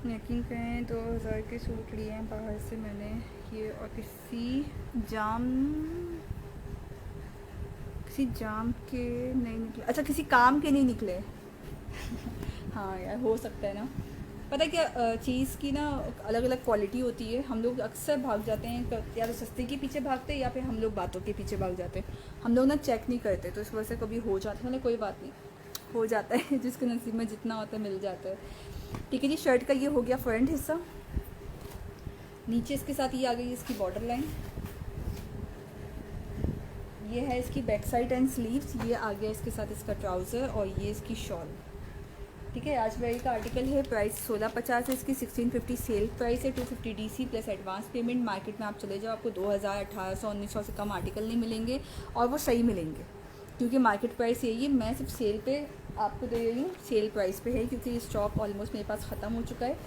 यकीन करें 2000 के सूट लिए हैं बाहर से मैंने ये, और किसी जाम के नहीं निकले। अच्छा, किसी काम के नहीं निकले। हाँ यार, हो सकता है ना। पता है क्या, चीज़ की ना अलग अलग क्वालिटी होती है। हम लोग अक्सर भाग जाते हैं, या तो सस्ते के पीछे भागते हैं, या फिर हम लोग बातों के पीछे भाग जाते हैं। हम लोग ना चेक नहीं करते, तो इस वजह से कभी हो जाता है। मतलब कोई बात नहीं, हो जाता है। जिसके नसीब में जितना होता है मिल जाता है, ठीक है जी। शर्ट का ये हो गया फ्रंट हिस्सा। नीचे इसके साथ ये आ गई इसकी बॉर्डर लाइन, ये है इसकी बैक साइड एंड स्लीव्स। ये आ गया इसके साथ इसका ट्राउज़र, और ये इसकी शॉल, ठीक है। राजबेरी का आर्टिकल है, प्राइस 1650 है इसकी, 1650 सेल प्राइस है, 250 DC plus advance payment. Market में आप चले जाओ, आपको 2000, 1800, 1900 से कम आर्टिकल नहीं मिलेंगे, और वो सही मिलेंगे, क्योंकि मार्केट प्राइस यही है। मैं सिर्फ सेल पे आपको दे रही हूँ, सेल प्राइस पे है, क्योंकि ये स्टॉक ऑलमोस्ट मेरे पास ख़त्म हो चुका है।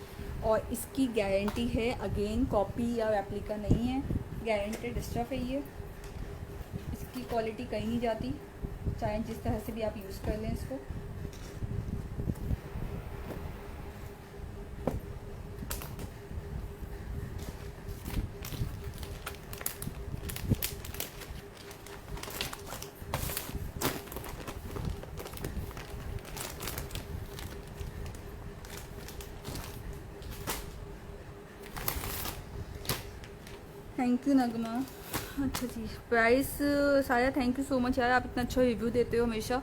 और इसकी गारंटी है, अगेन कॉपी या रेप्लिका नहीं है, गारंटेड स्टफ़ है ये। इसकी क्वालिटी कहीं नहीं जाती, चाहे जिस तरह से भी आप यूज़ कर लें इसको। थैंक यू नगमा। अच्छा जी, प्राइस साया थैंक यू सो मच यार, आप इतना अच्छा रिव्यू देते हो हमेशा।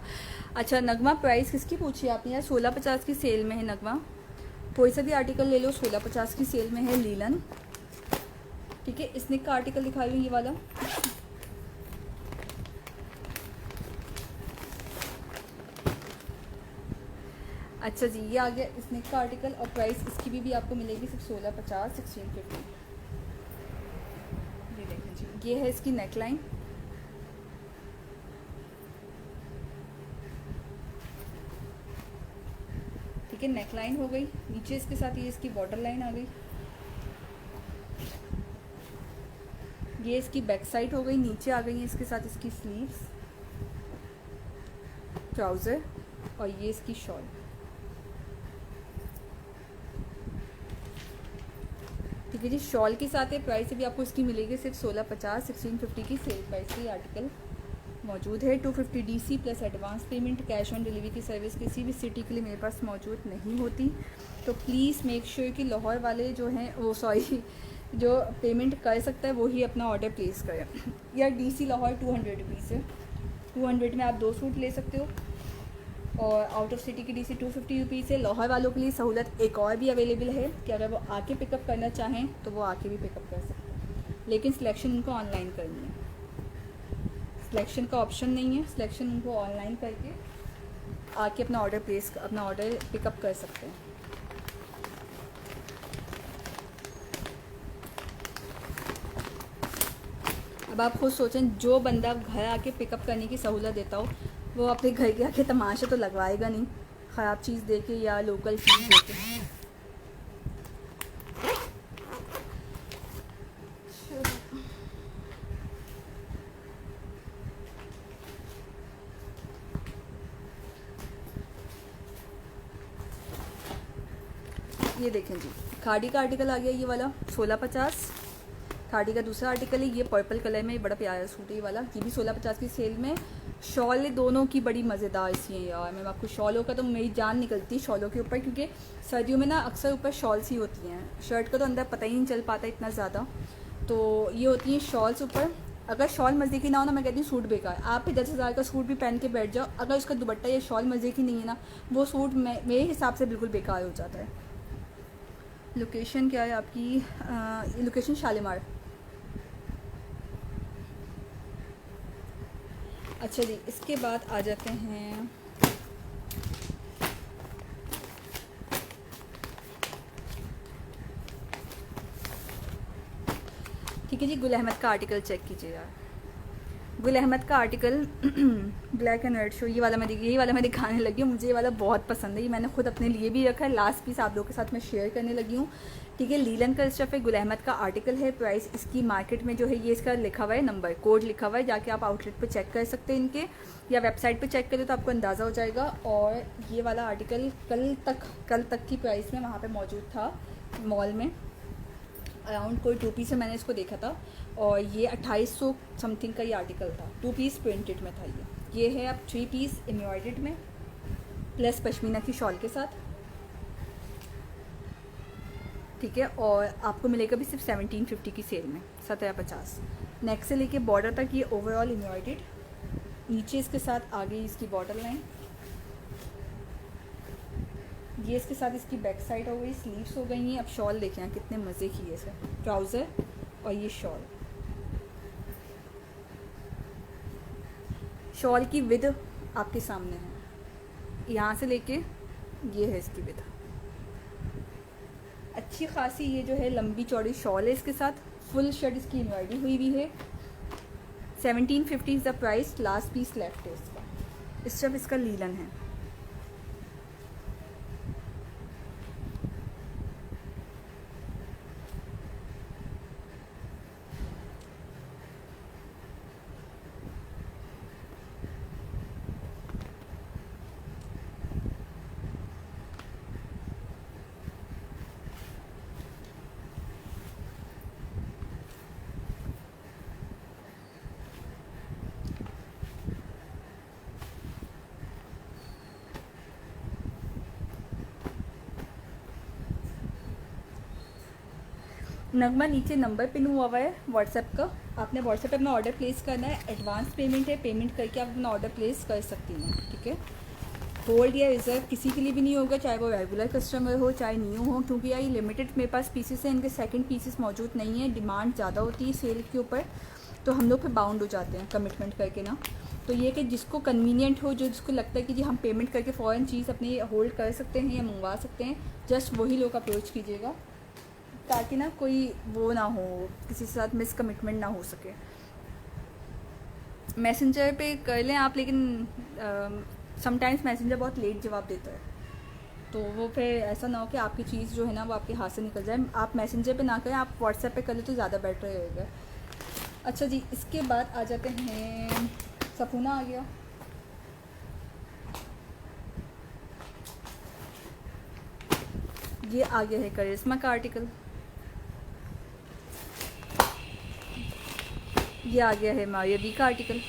अच्छा नगमा, प्राइस किसकी पूछी आपने यार? 1650 की सेल में है नगमा, कोई सा भी आर्टिकल ले लो, 1650 की सेल में है लीलन, ठीक है। स्निक का आर्टिकल दिखा रही हूँ, ये वाला। अच्छा जी, ये आ गया स्निक का आर्टिकल, और प्राइस इसकी भी आपको मिलेगी सिर्फ 1650, 1650। ये देखें जी, ये है इसकी नेकलाइन, ठीक है। नेकलाइन हो गई, नीचे इसके साथ ये इसकी बॉर्डर लाइन आ गई, ये इसकी बैक साइड हो गई, नीचे आ गई है इसके साथ इसकी स्लीव्स, ट्राउज़र, और ये इसकी शॉल, ठीक है जी। शॉल के साथ है, प्राइस भी आपको इसकी मिलेगी सिर्फ 1650, 1650 की सेल प्राइस की आर्टिकल मौजूद है। 250 DC plus advance payment. Cash on delivery की सर्विस किसी भी सिटी के लिए मेरे पास मौजूद नहीं होती, तो प्लीज़ मेक श्योर कि लाहौर वाले जो हैं वो जो पेमेंट कर सकता है वो ही अपना ऑर्डर प्लेस करें। या डीसी लाहौर 200 रुपीज़ है, 200 में आप 2 सूट ले सकते हो, और आउट ऑफ सिटी की डीसी 250 रुपीज़ है। लाहौर वालों के लिए सहूलत एक और भी अवेलेबल है कि अगर वो आके पिकअप करना चाहें तो वो आके भी पिकअप कर सकते हैं, लेकिन सिलेक्शन उनको ऑनलाइन करनी है, सिलेक्शन का ऑप्शन नहीं है। सिलेक्शन उनको ऑनलाइन करके आके अपना ऑर्डर पिकअप कर सकते हैं। अब आप खुद सोचें, जो बंदा घर आके पिकअप करने की सहूलत देता हो वो अपने घर के आके तमाशा तो लगवाएगा नहीं, ख़राब चीज़ दे के या लोकल चीज़ दे के। ये देखें जी, खाड़ी का आर्टिकल आ गया ये वाला 1650। खाड़ी का दूसरा आर्टिकल है, ये पर्पल कलर में, बड़ा प्यारा सूट है ये वाला, ये भी 1650 की सेल में। शॉल दोनों की बड़ी मज़ेदार सी हैं यार, मैं आपको शॉलों का तो मेरी जान निकलती है शॉलों के ऊपर, क्योंकि सर्दियों में ना अक्सर ऊपर शॉल सी होती हैं, शर्ट का तो अंदर पता ही नहीं चल पाता इतना ज़्यादा। तो ये होती हैं शॉल्स ऊपर। अगर शॉल मज़े की ना हो ना, मैं कहती हूँ सूट बेकार। आप 10,000 का सूट भी पहन के बैठ जाओ, अगर उसका दुपट्टा या शॉल मज़े की नहीं है ना, वो सूट मेरे हिसाब से बिल्कुल बेकार हो जाता है। लोकेशन क्या है आपकी? लोकेशन शालीमार। अच्छा जी, इसके बाद आ जाते हैं ठीक है जी, गुल अहमद का आर्टिकल चेक कीजिए यार। गुल अहमद का article black and white show, ये वाला मैं दिखाने लगी हूँ। मुझे ये वाला बहुत पसंद है, ये मैंने खुद अपने लिए भी रखा है। लास्ट पीस आप लोगों के साथ मैं शेयर करने लगी हूँ। ठीक है, लीलन का स्टफ है, गुल अहमद का आर्टिकल है। प्राइस इसकी मार्केट में जो है ये इसका लिखा हुआ है, नंबर कोड लिखा हुआ है, जाके आप आउटलेट पे चेक कर सकते हैं इनके, या वेबसाइट पे चेक करें तो आपको अंदाज़ा हो जाएगा। और ये वाला आर्टिकल कल तक की प्राइस में वहाँ पर मौजूद था मॉल में, अराउंड कोई 2 पीस से मैंने इसको देखा था, और ये 2800 समथिंग का ये आर्टिकल था। 2 पीस प्रिंटेड में था ये है अब 3 पीस एम्ब्रॉयडर्ड में, प्लस पश्मीना की शॉल के साथ। ठीक है, और आपको मिलेगा भी सिर्फ 1750 की सेल में, 1750। नेक से लेके बॉर्डर तक ये ओवरऑल एम्ब्रॉयडर्ड, नीचे इसके साथ आगे इसकी बॉर्डर लाइन, ये इसके साथ इसकी बैक साइड हो गई, स्लीव्स हो गई हैं। अब शॉल देखें यहाँ कितने मज़े की है, इसे ट्राउज़र और ये शॉल की विद आपके सामने है, यहाँ से लेके ये है इसकी विद। अच्छी खासी ये जो है लंबी चौड़ी शॉल है, इसके साथ फुल शर्ट इसकी एम्ब्रॉयडरी हुई भी है। 1750 is the price, last piece left है इसका। इस सब इसका लीलन है। नगमा नीचे नंबर पिन हुआ है व्हाट्सएप का, आपने व्हाट्सएप पे अपना ऑर्डर प्लेस करना है। एडवांस पेमेंट है, पेमेंट करके आप अपना ऑर्डर प्लेस कर सकती हैं। ठीक है, होल्ड या रिजर्व किसी के लिए भी नहीं होगा, चाहे वो रेगुलर कस्टमर हो चाहे न्यू हो, क्योंकि यार ये लिमिटेड मेरे पास पीसेस हैं, इनके सेकंड पीसेस मौजूद नहीं है। डिमांड ज़्यादा होती है सेल के ऊपर, तो हम लोग फिर बाउंड हो जाते हैं कमिटमेंट करके ना। तो ये कि जिसको कन्वीनियंट हो, जो जिसको लगता है कि जी हम पेमेंट करके फ़ौरन चीज़ अपनी होल्ड कर सकते हैं या मंगवा सकते हैं, जस्ट वही लोग अप्रोच कीजिएगा, ताकि ना कोई वो ना हो, किसी के साथ मिस कमिटमेंट ना हो सके। मैसेंजर पे कर लें आप, लेकिन समटाइम्स मैसेंजर बहुत लेट जवाब देता है, तो वो फिर ऐसा ना हो कि आपकी चीज़ जो है ना वो आपके हाथ से निकल जाए। आप मैसेंजर पे ना करें, आप व्हाट्सएप पे कर ले तो ज़्यादा बेटर रहेगा। अच्छा जी, इसके बाद आ जाते हैं, सफूना आ गया। ये आ गया है करिश्मा का आर्टिकल, ये आ गया है मारिया का आर्टिकल।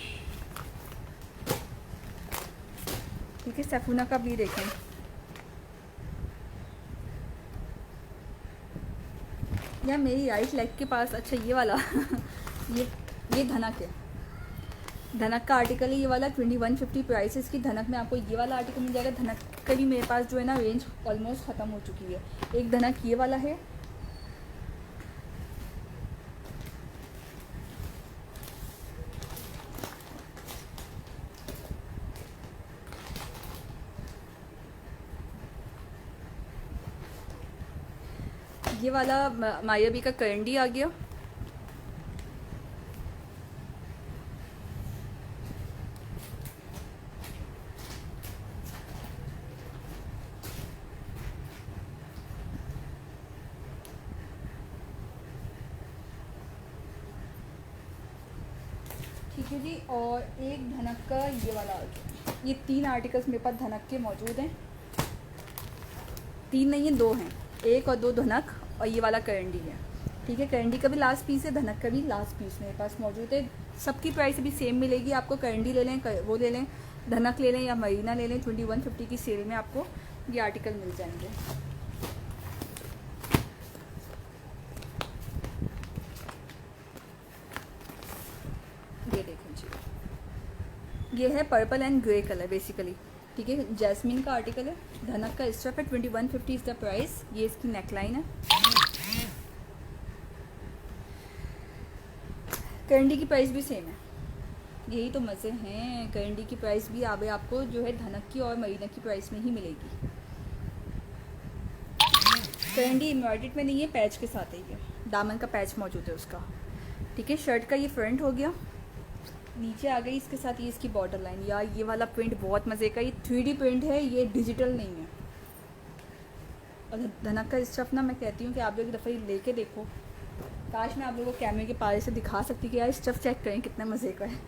ठीक है, सफूना का भी देखें, या मेरी राइट लेग के पास, अच्छा ये वाला ये धनक है, धनक का आर्टिकल है ये वाला। 2150 प्राइस इसकी। धनक में आपको ये वाला आर्टिकल मिल जाएगा। धनक का भी मेरे पास जो है ना रेंज ऑलमोस्ट ख़त्म हो चुकी है। एक धनक ये वाला है, ये वाला मायाबी का करंडी आ गया। ठीक है जी, और एक धनक का ये वाला आ गया। ये 3 आर्टिकल्स मेरे पास धनक के मौजूद हैं, 3 नहीं है 2 हैं, 1 और 2 धनक, और ये वाला करंडी है। ठीक है, करंडी का भी लास्ट पीस है, धनक का भी लास्ट पीस मेरे पास मौजूद है। सबकी प्राइस अभी सेम मिलेगी आपको। करंडी ले लें, वो ले लें, धनक ले लें या मरीना ले लें, 2150 की सेल में आपको ये आर्टिकल मिल जाएंगे। ये देखें जी, ये है purple and grey colour basically, ठीक है। जैस्मिन का आर्टिकल है, धनक का स्टफ है, 2150 इज़ द प्राइस। ये इसकी नेकलाइन है। करंडी की प्राइस भी सेम है, यही तो मज़े हैं। करंडी की प्राइस भी आगे आपको जो है धनक की और मरीना की प्राइस में ही मिलेगी। करंडी एम्ब्रॉयडर्ड में नहीं है, पैच के साथ है, ये दामन का पैच मौजूद है उसका, ठीक है। शर्ट का ये फ्रंट हो गया, नीचे आ गई इसके साथ ये इसकी बॉर्डर लाइन। यार ये वाला प्रिंट बहुत मज़े का, ये 3D प्रिंट है, ये डिजिटल नहीं है। और धनक का स्टफ ना, मैं कहती हूँ कि आप लोग एक दफ़ा ये लेके देखो। काश मैं आप लोगों को कैमरे के पारे से दिखा सकती कि यार स्टफ चेक करें कितना मज़े का है।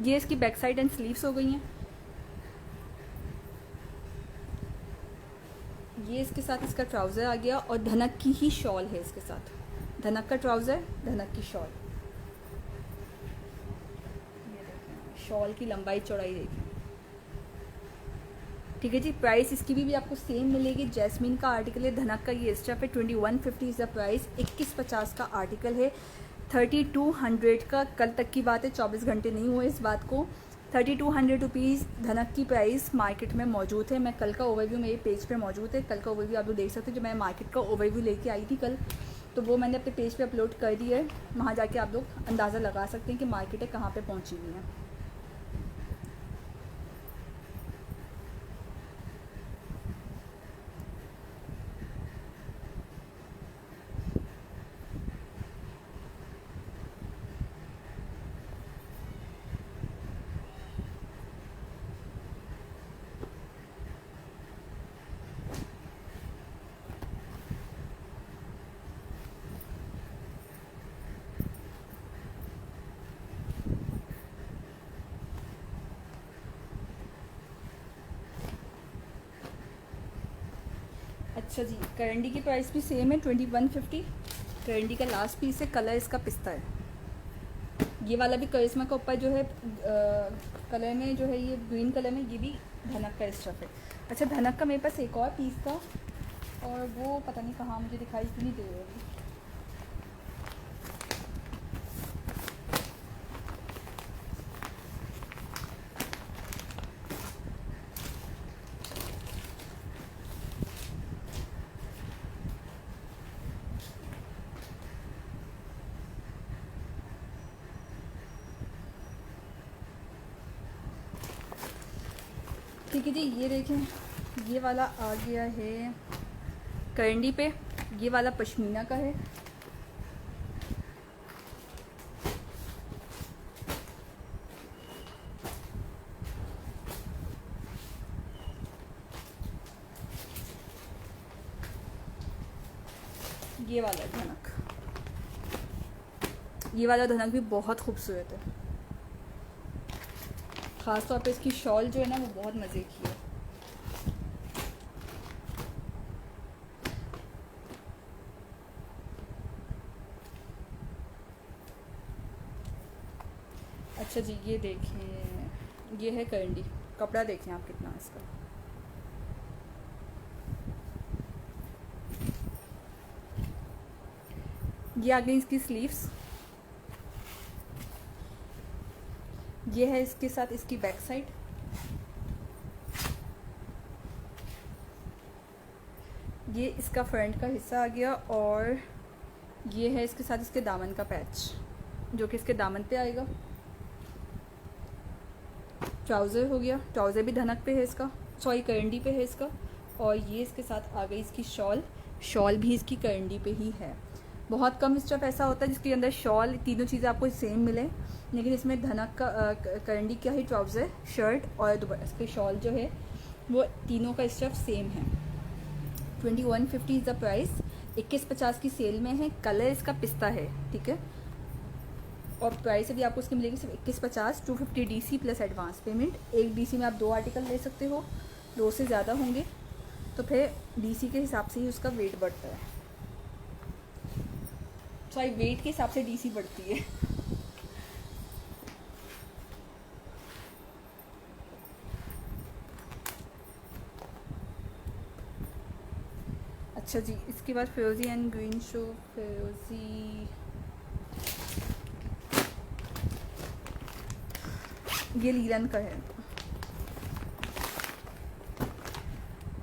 ये इसकी बैक साइड एंड स्लीव्स हो गई हैं। ये इसके साथ इसका ट्राउज़र आ गया और धनक की ही शॉल है इसके साथ। धनक का ट्राउज़र, धनक की शॉल। ये देखें शॉल की लंबाई चौड़ाई देखें, ठीक है जी। प्राइस इसकी भी आपको सेम मिलेगी। जैस्मिन का आर्टिकल है, धनक का ये स्टफ है, 2150 इज़ द प्राइस। 2150 का आर्टिकल है, 3200 का। कल तक की बात है, 24 घंटे नहीं हुए इस बात को। 3200 रुपीज़ धनक की प्राइस मार्केट में मौजूद है। मैं कल का ओवरव्यू मेरे पेज पे मौजूद है, कल का ओवरव्यू आप लोग देख सकते हो। जो मैं मार्केट का ओवरव्यू लेके आई थी कल, तो वो मैंने अपने पेज पे अपलोड कर दिया है। वहाँ जाके आप लोग अंदाज़ा लगा सकते हैं कि मार्केटें कहाँ पे पहुँची हुई हैं। अच्छा जी, करंडी की प्राइस भी सेम है, 2150। करंडी का लास्ट पीस है, कलर इसका पिस्ता है। ये वाला भी करिश्मा का ऊपर जो है कलर में जो है, ये ग्रीन कलर में, ये भी धनक का स्टफ है। अच्छा, धनक का मेरे पास एक और पीस था और वो पता नहीं कहाँ, मुझे दिखाई भी नहीं दे रही। ठीक है जी, ये देखें, ये वाला आ गया है करंडी पे। ये वाला पश्मीना का है। ये वाला धनक, ये वाला धनक भी बहुत खूबसूरत है। ख़ास तौर पे इसकी शॉल जो है ना, वो बहुत मज़े की है। अच्छा जी, ये देखें, ये है करंडी। कपड़ा देखें आप कितना है इसका। ये आ गई इसकी स्लीव्स। ये है इसके साथ इसकी बैक साइड। ये इसका फ्रंट का हिस्सा आ गया और ये है इसके साथ इसके दामन का पैच, जो कि इसके दामन पे आएगा। ट्राउज़र हो गया, ट्राउज़र भी धनक पे है इसका, सॉरी करंडी पे है इसका। और ये इसके साथ आ गई इसकी शॉल, शॉल भी इसकी करंडी पे ही है। बहुत कम स्टफ ऐसा होता है जिसके अंदर शॉल, तीनों चीज़ें आपको सेम मिले, लेकिन इसमें धनक का करंडी का ही ट्राउज़र, शर्ट और इसके शॉल जो है वो तीनों का स्टफ सेम है। 2150 इज़ द प्राइस। 2150 की सेल में है। कलर इसका पिस्ता है, ठीक है। और प्राइस अभी आपको उसकी मिलेगी सिर्फ 2150, 250 DC प्लस एडवांस पेमेंट। एक DC में आप 2 आर्टिकल ले सकते हो, 2 से ज़्यादा होंगे तो फिर DC के हिसाब से ही उसका वेट बढ़ता है। सॉरी, वेट के हिसाब से DC बढ़ती है। अच्छा जी, इसके बाद फिरोज़ी एंड ग्रीन शो। फिरोज़ी ये लीलन का है,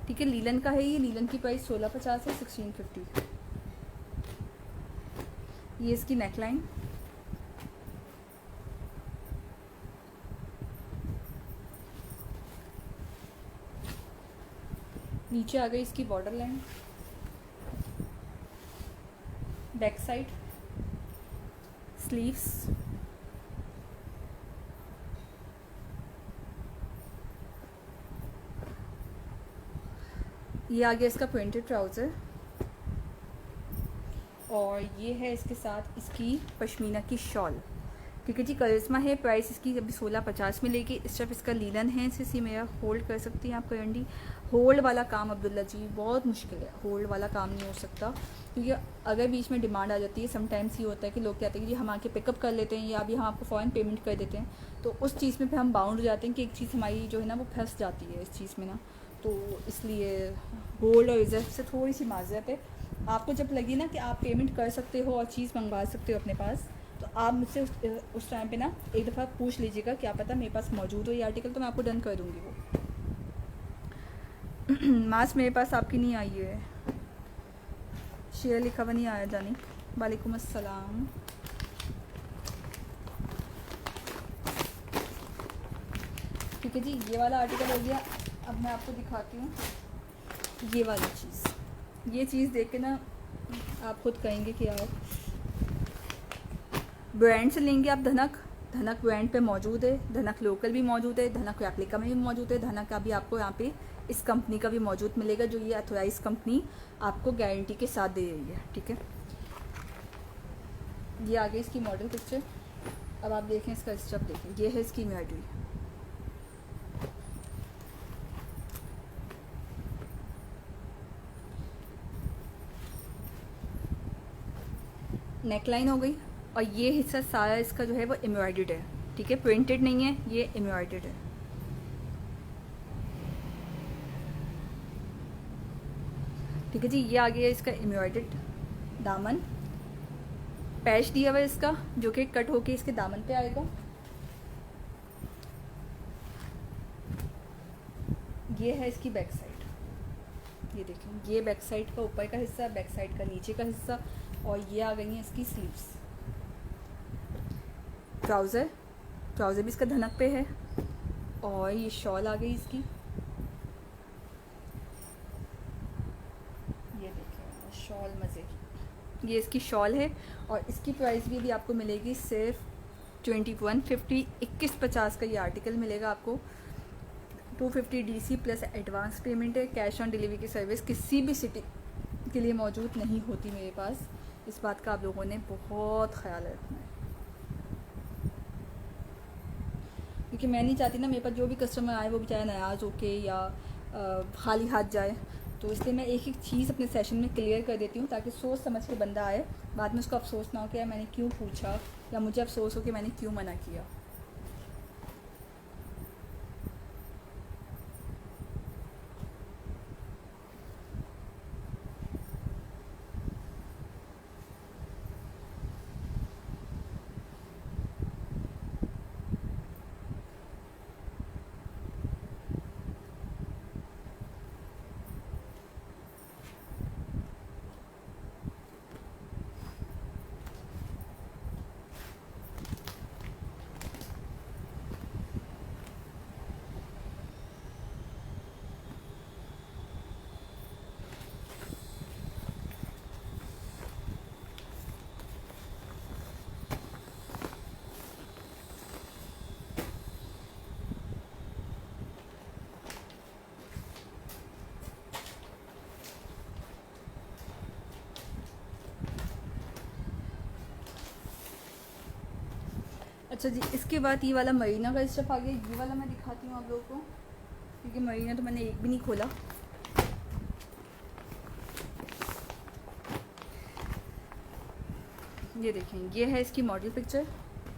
ठीक है, लीलन का है ये। लीलन की प्राइस 1650 है, 1650। ये इसकी नेकलाइन, नीचे आ गई इसकी border line, back side, sleeves, ये आ गया इसका प्रिंटेड ट्राउज़र, और ये है इसके साथ इसकी पश्मीना की शॉल, ठीक है जी। करिश्मा है, प्राइस इसकी अभी 1650 में लेगी। इस तरफ इसका लीलन है, इसे मेरा होल्ड कर सकती हैं आप करंडी। होल्ड वाला काम अब्दुल्ला जी बहुत मुश्किल है, होल्ड वाला काम नहीं हो सकता, क्योंकि अगर बीच में डिमांड आ जाती है, समटाइम्स ये होता है कि लोग कहते हैं कि जी हम आके पिकअप कर लेते हैं या अभी हम आपको फ़ौरन पेमेंट कर देते हैं, तो उस चीज़ में फिर हम बाउंड हो जाते हैं कि एक चीज़ हमारी जो है ना वो फंस जाती है इस चीज़ में ना, तो इसलिए होल्ड और रिजर्व से थोड़ी सी माजरत है। आपको जब लगे ना कि आप पेमेंट कर सकते हो और चीज़ मंगवा सकते हो अपने पास, तो आप मुझसे उस टाइम पे ना एक दफ़ा पूछ लीजिएगा, क्या पता मेरे पास मौजूद हो ये आर्टिकल, तो मैं आपको डन कर दूँगी वो। मास्क मेरे पास आपकी नहीं आई है, शेयर लिखा हुआ नहीं आया जानी। वालेकुम अस्सलाम। ठीक है जी, ये वाला आर्टिकल हो गया। अब मैं आपको दिखाती हूँ ये वाली चीज़। ये चीज़ देख के ना आप खुद कहेंगे कि यार ब्रांड से लेंगे आप धनक, धनक ब्रांड पे मौजूद है, धनक लोकल भी मौजूद है, धनक रेप्लिका में भी मौजूद है, धनक का भी आपको यहाँ पे इस कंपनी का भी मौजूद मिलेगा, जो ये अथोराइज कंपनी आपको गारंटी के साथ दे रही है, ठीक है। ये आगे इसकी मॉडल पिक्चर। अब आप देखें इसका स्टफ, देखें ये है इसकी एम्ब्रॉयडरी, नेकलाइन हो गई, और ये हिस्सा सारा इसका जो है वो एम्ब्रॉयडर्ड है, ठीक है, प्रिंटेड नहीं है, ये एम्ब्रॉयडर्ड है। ठीक है जी, ये आ गया इसका एम्ब्रॉयडर्ड दामन, पैच दिया हुआ है इसका, जो कि कट होके इसके दामन पे आएगा। ये है इसकी बैक साइड, ये देखें, ये बैक साइड का ऊपर का हिस्सा, बैक साइड का नीचे का हिस्सा, और ये आ गई हैं इसकी स्लीव्स। ट्राउज़र, ट्राउज़र भी इसका धनक पे है, और ये शॉल आ गई इसकी, ये देखें शॉल मज़े की, ये इसकी शॉल है, और इसकी प्राइस भी आपको मिलेगी सिर्फ 2150, 2150 का ये आर्टिकल मिलेगा आपको। 250 DC प्लस एडवांस पेमेंट है। कैश ऑन डिलीवरी की सर्विस किसी भी सिटी के लिए मौजूद नहीं होती मेरे पास, इस बात का आप लोगों ने बहुत ख्याल रखना है, क्योंकि मैं नहीं चाहती ना मेरे पास जो भी कस्टमर आए वो बेचारा नाराज़ होके या खाली हाथ जाए, तो इसलिए मैं एक एक चीज़ अपने सेशन में क्लियर कर देती हूँ, ताकि सोच समझ के बंदा आए, बाद में उसको अफसोस ना हो कि यार मैंने क्यों पूछा, या मुझे अफसोस हो कि मैंने क्यों मना किया। अच्छा जी, इसके बाद ये वाला मरीना का स्टफ आ गया, ये वाला मैं दिखाती हूँ आप लोगों को, क्योंकि मरीना तो मैंने एक भी नहीं खोला। ये देखें, ये है इसकी मॉडल पिक्चर,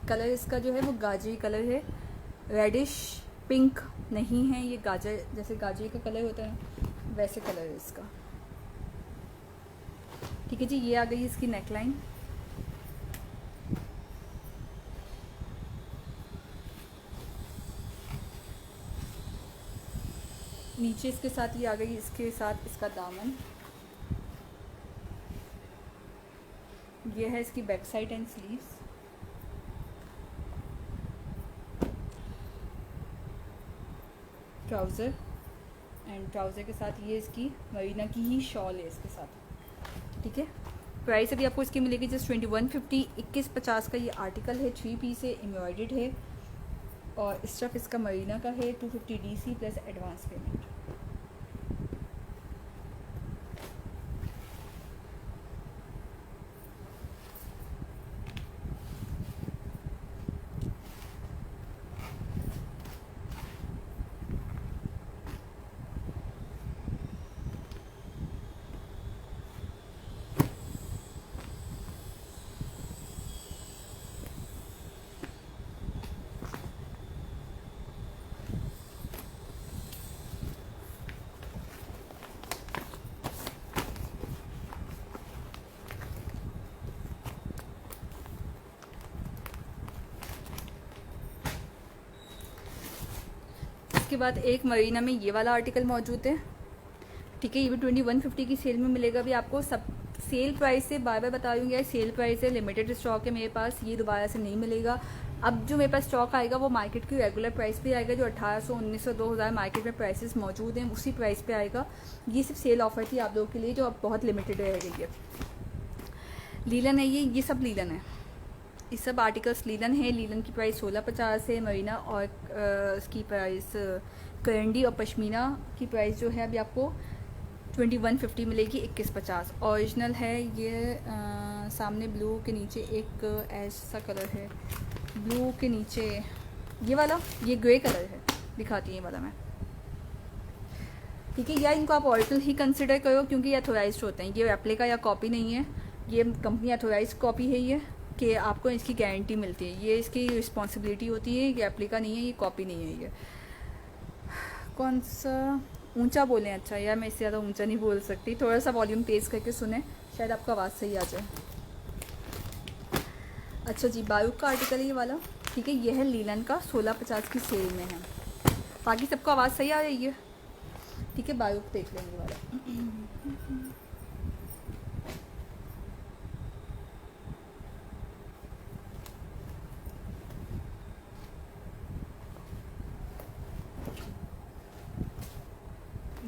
कलर इसका जो है वो गाजरी कलर है, रेडिश पिंक नहीं है, ये गाजर जैसे गाजरी का कलर होता है वैसे कलर है इसका। ठीक है जी, ये आ गई इसकी नेकलाइन, नीचे इसके साथ ये आ गई, इसके साथ इसका दामन, ये है इसकी back side and sleeves. Trouser and trouser के साथ ये इसकी मरीना की ही शॉल है इसके साथ, ठीक है। प्राइस अभी आपको इसकी मिलेगी जस्ट 2150। 2150 का ये आर्टिकल है, 3 पीस है, एम्ब्रॉयडर्ड है और स्टफ इसका मरीना का है। 250 DC प्लस एडवांस पेमेंट। इसके बाद एक मरीना में ये वाला आर्टिकल मौजूद है, ठीक है। ये भी 2150 की सेल में मिलेगा। भी आपको सब सेल प्राइस से बार बार बता दूँगी, सेल प्राइस है, लिमिटेड स्टॉक है मेरे पास, ये दोबारा से नहीं मिलेगा। अब जो मेरे पास स्टॉक आएगा वो मार्केट की रेगुलर प्राइस पे आएगा, जो 1800, 1900, 2000 मार्केट में प्राइसेस मौजूद हैं, उसी प्राइस पे आएगा। ये सिर्फ सेल ऑफर थी आप लोगों के लिए, जो अब बहुत लिमिटेड रह गई है। लीलन है ये सब लीलन है, ये सब आर्टिकल्स लीलन है। लीलन की प्राइस 1650 है मरीना, और इसकी प्राइस करंडी और पश्मीना की प्राइस जो है अभी आपको 2150 मिलेगी, 2150। ओरिजिनल है ये। सामने ब्लू के नीचे एक ऐसा कलर है, ब्लू के नीचे ये वाला, ये ग्रे कलर है, दिखाती है ये वाला मैं, ठीक है। या इनको आप ओरिजिनल ही कंसिडर करो क्योंकि ये अथोराइज्ड होते हैं, ये रेप्लिका या कॉपी नहीं है, ये कंपनी अथोराइज्ड कॉपी है ये, कि आपको इसकी गारंटी मिलती है, ये इसकी रिस्पॉन्सिबिलिटी होती है। ये रेप्लिका नहीं है, ये कॉपी नहीं है। ये कौन सा ऊंचा बोलें? अच्छा यार मैं इससे ज़्यादा ऊंचा नहीं बोल सकती, थोड़ा सा वॉल्यूम तेज़ करके सुने, शायद आपका आवाज़ सही आ जाए। अच्छा जी, बारूक का आर्टिकल है ये वाला, ठीक है। ये है लीलन का, 1650 की सेल में है। बाकी सबको आवाज़ सही आ रही है, ठीक है। बारूक देख लेंगे वाला।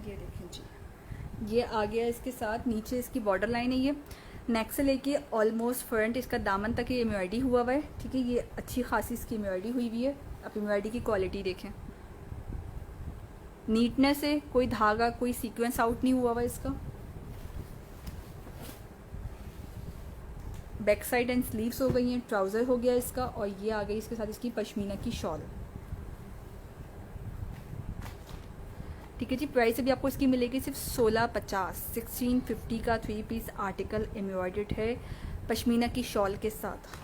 ये देखें जी, ये आ गया इसके साथ, नीचे इसकी बॉर्डर लाइन है, ये नेक से लेके ऑलमोस्ट फ्रंट इसका दामन तक ये एम्ब्रॉयडरी हुआ हुआ है, ठीक है। ये अच्छी खासी इसकी एम्ब्रॉयडरी हुई हुई है। आप एम्ब्रॉयडरी की क्वालिटी देखें, नीटनेस है, कोई धागा कोई सीक्वेंस आउट नहीं हुआ हुआ इसका। बैक साइड एंड स्लीव्स हो गई हैं, ट्राउज़र हो गया इसका, और ये आ गई इसके साथ इसकी पश्मीना की शॉल, ठीक है जी। प्राइस अभी आपको इसकी मिलेगी सिर्फ 1650। 1650 का 3 पीस आर्टिकल एम्ब्रॉयडर्ड है पश्मीना की शॉल के साथ।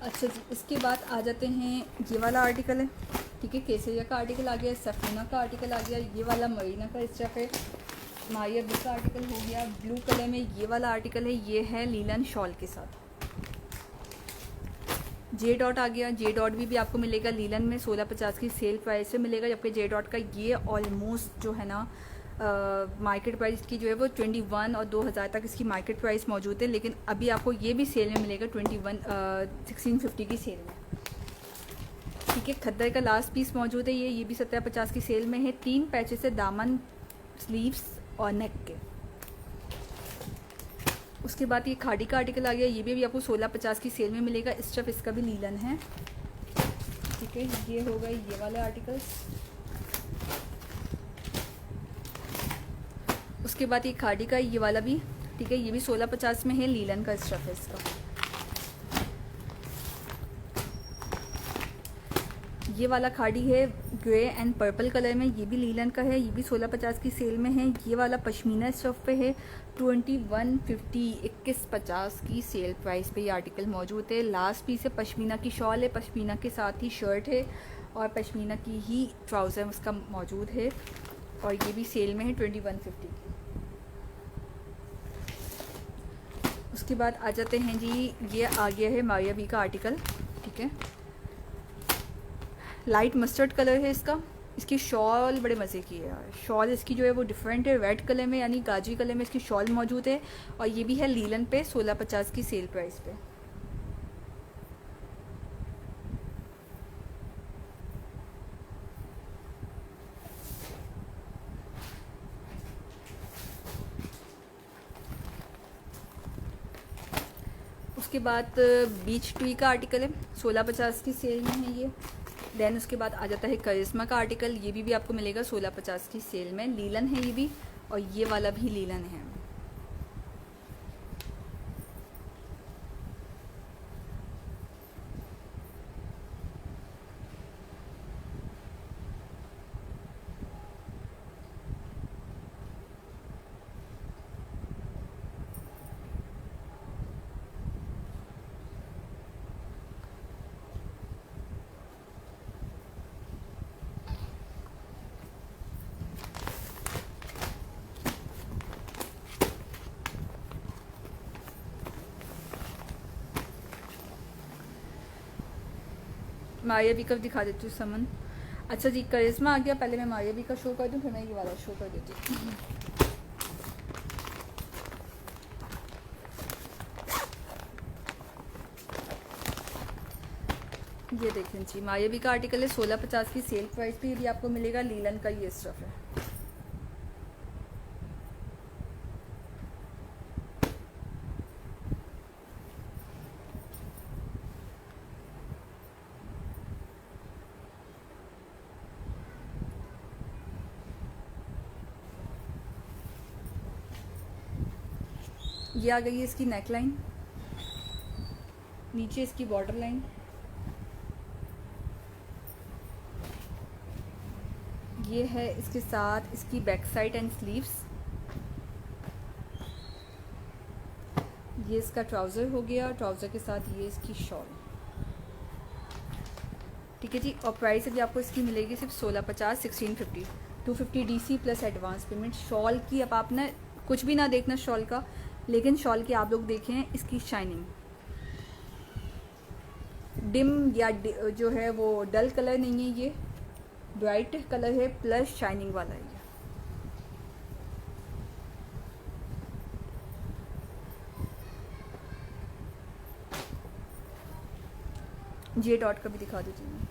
अच्छा जी, इसके बाद आ जाते हैं, ये वाला आर्टिकल है, ठीक है। केसरिया का आर्टिकल आ गया, सफीना का आर्टिकल आ गया, ये वाला मरीना का स्टफ है, मारिया बिग का आर्टिकल हो गया। ब्लू कलर में ये वाला आर्टिकल है, ये है लीलन शॉल के साथ। जे डॉट आ गया, जे डॉट भी आपको मिलेगा लीलन में 1650 की सेल प्राइस से मिलेगा, जबकि जे डॉट का ये ऑलमोस्ट जो है ना मार्केट प्राइस की जो है वो 21 और 2000 तक इसकी मार्केट प्राइस मौजूद है, लेकिन अभी आपको ये भी सेल में मिलेगा 1650 की सेल में, ठीक है। खद्दर का लास्ट पीस मौजूद है, ये भी 1750 की सेल में है। 3 पैचेस है दामन, स्लीव्स और नेक के। उसके बाद ये खाड़ी का आर्टिकल आ गया, ये भी आपको 1650 की सेल में मिलेगा। स्टफ इसका भी लीलन है, ठीक है। ये हो गए ये वाले आर्टिकल्स। उसके बाद ये खाड़ी का ये वाला भी ठीक है। ये भी 1650 में है, लीलन का स्टफ है इसका। ये वाला खाड़ी है ग्रे एंड पर्पल कलर में, ये भी लीलन का है, ये भी 1650 की सेल में है। ये वाला पश्मीना स्टफ पे है 2150, 2150 की सेल प्राइस पे ये आर्टिकल मौजूद है। लास्ट पीस है, पश्मीना की शॉल है, पश्मीना के साथ ही शर्ट है और पश्मीना की ही ट्राउज़र उसका मौजूद है और ये भी सेल में है 2150 की। उसके बाद आ जाते हैं जी, ये आ गया है मारिया बी का आर्टिकल, ठीक है। लाइट मस्टर्ड कलर है इसका। इसकी शॉल बड़े मज़े की है यार, शॉल इसकी जो है वो डिफरेंट है, रेड कलर में यानी गाजी कलर में इसकी शॉल मौजूद है और ये भी है लीलन पे 1650 की सेल प्राइस पे। उसके बाद बीच ट्री का आर्टिकल है, 1650 की सेल में है ये। देन उसके बाद आ जाता है करिश्मा का आर्टिकल, ये भी आपको मिलेगा 1650 की सेल में, लीलन है ये भी और ये वाला भी लीलन है। मारिया बी का दिखा देती हूँ समन। अच्छा जी, करिश्मा आ गया, पहले मैं मारिया बी का शो कर दूँ फिर मैं ये वाला शो कर देती हूँ। ये देखें जी, मारिया बी का आर्टिकल है 1650 की सेल प्राइस पे, ये भी आपको मिलेगा, लीलन का ये स्टफ है। ये आ गई है इसकी नेक लाइन, नीचे इसकी बॉर्डर लाइन, ये है इसके साथ इसकी बैक साइड एंड स्लीव्स, ये इसका ट्राउज़र हो गया, ट्राउज़र के साथ ये इसकी शॉल, ठीक है जी। और प्राइस अभी आपको इसकी मिलेगी सिर्फ 1650, 1650, 250 DC plus advance payment. Shawl की अब आप ना कुछ भी ना देखना शॉल का, लेकिन शॉल की आप लोग देखें इसकी शाइनिंग, डिम या जो है वो डल कलर नहीं है, ये ब्राइट कलर है प्लस शाइनिंग वाला है। ये डॉट का भी दिखा देती हूँ।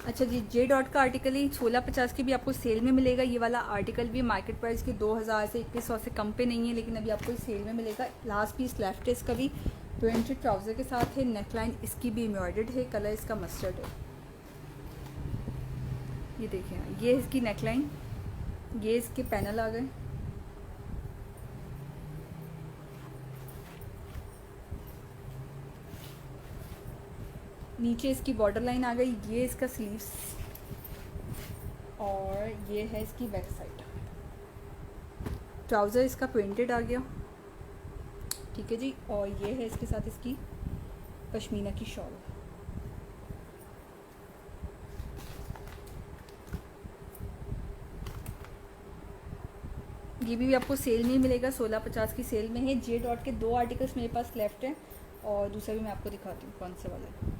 अच्छा जी, जे डॉट का आर्टिकल ही 1650 की भी आपको सेल में मिलेगा। ये वाला आर्टिकल भी मार्केट प्राइस के 2000 से 2100 से कम पे नहीं है, लेकिन अभी आपको सेल में मिलेगा। लास्ट पीस लेफ्ट है इसका भी, प्रिंटेड ट्राउज़र के साथ है, नेकलाइन इसकी भी एम्ब्रॉयडर्ड है, कलर इसका मस्टर्ड है। ये देखिए, ये इसकी नेकलाइन, ये इसके पैनल आ गए, नीचे इसकी बॉर्डर लाइन आ गई, ये इसका स्लीव्स और ये है इसकी बैक साइड। ट्राउज़र इसका प्रिंटेड आ गया, ठीक है जी। और ये है इसके साथ इसकी पश्मीना की शॉल। ये भी आपको सेल में ही मिलेगा, 1650 की सेल में है। जे डॉट के 2 आर्टिकल्स मेरे पास लेफ्ट हैं और दूसरा भी मैं आपको दिखाती हूँ कौन से वाला है।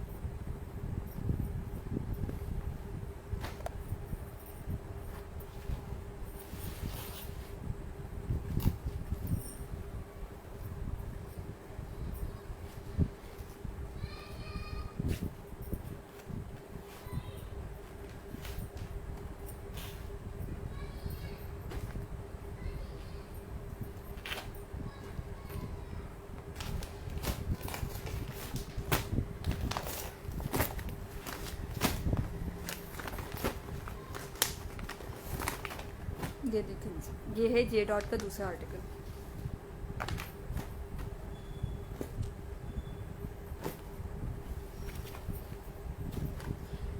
ये देखिए, ये है जे डॉट का दूसरा आर्टिकल।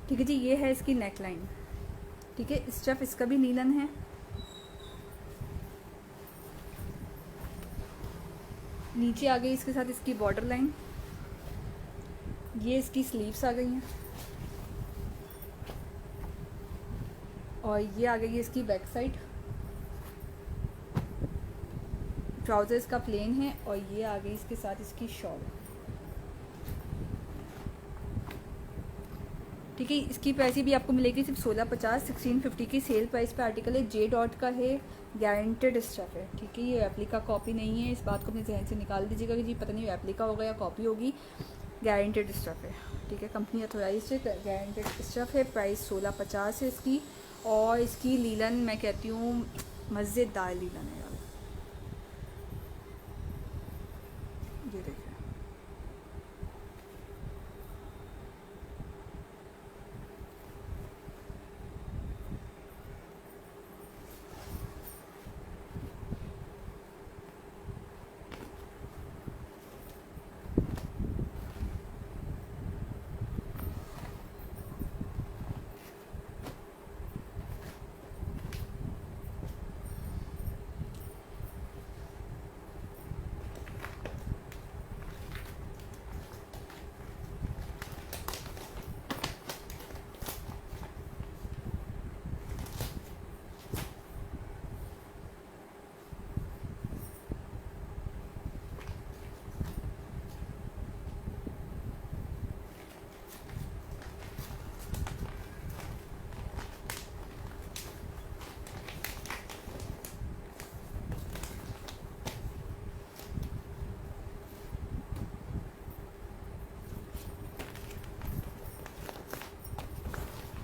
ठीक है जी, ये है इसकी नेक लाइन। ठीक है, स्टफ इसका भी नीलन है। नीचे आ गई इसके साथ इसकी बॉर्डर लाइन। ये इसकी स्लीव्स आ गई हैं और ये आ गई है इसकी बैक साइड। ट्राउज़र इसका प्लेन है और ये आ गई इसके साथ इसकी शॉल। ठीक है, इसकी प्राइस भी आपको मिलेगी सिर्फ 1650। 1650 की सेल प्राइस पे आर्टिकल है। जे डॉट का है, गारंटेड स्टफ है। ठीक है, ये रेप्लिका कॉपी नहीं है, इस बात को अपने जहन से निकाल दीजिएगा कि जी पता नहीं रेप्लिका होगा या कॉपी होगी। गारंटेड स्टफ है। ठीक है, कंपनी अथोराइज्ड है, गारंटेड स्टफ है। प्राइस 1650 है इसकी। और इसकी लीलन मैं कहती हूँ मज़ेदार लीलन है यार। ये देखिए,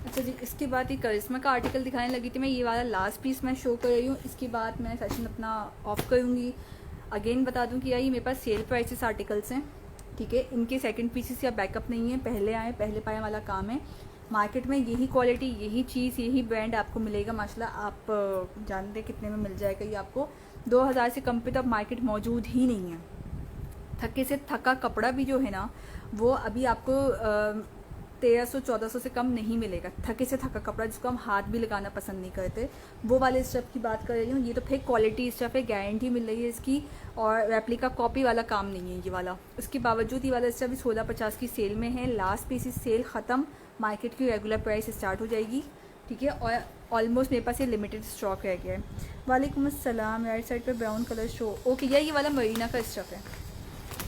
अच्छा जी, इसके बाद ये करिश्मा का आर्टिकल दिखाने लगी थी मैं। ये वाला लास्ट पीस मैं शो कर रही हूँ। इसके बाद मैं सेशन अपना ऑफ करूँगी। अगेन बता दूँ कि यार ये मेरे पास सेल प्राइसेस आर्टिकल्स हैं। ठीक है, इनके सेकंड पीसेस या बैकअप नहीं है, पहले आए पहले पाए वाला काम है। मार्केट में यही क्वालिटी, यही चीज़, यही ब्रांड आपको मिलेगा। माशाल्लाह, आप जानते कितने में मिल जाएगा ये आपको। 2000 से कम पे तो अब मार्केट मौजूद ही नहीं है। थके से थका कपड़ा भी जो है ना, वो अभी आपको 1300-1400 से कम नहीं मिलेगा। थके से थका कपड़ा जिसको हम हाथ भी लगाना पसंद नहीं करते, वो वाले स्टफ की बात कर रही हूँ। ये तो फेक क्वालिटी स्टफ है, गारंटी मिल रही है इसकी, और रेप्लिका कॉपी वाला काम नहीं है ये वाला। उसके बावजूद ये वाला स्टफ भी 1650 की सेल में है। लास्ट पीस सेल ख़त्म, मार्केट की रेगुलर प्राइस स्टार्ट हो जाएगी। ठीक है, और ऑलमोस्ट मेरे पास ये लिमिटेड स्टॉक रह गया है। वालेकुम अस्सलाम। राइट साइड पे ब्राउन कलर शो। ओके, ये वाला मरीना का स्टफ है।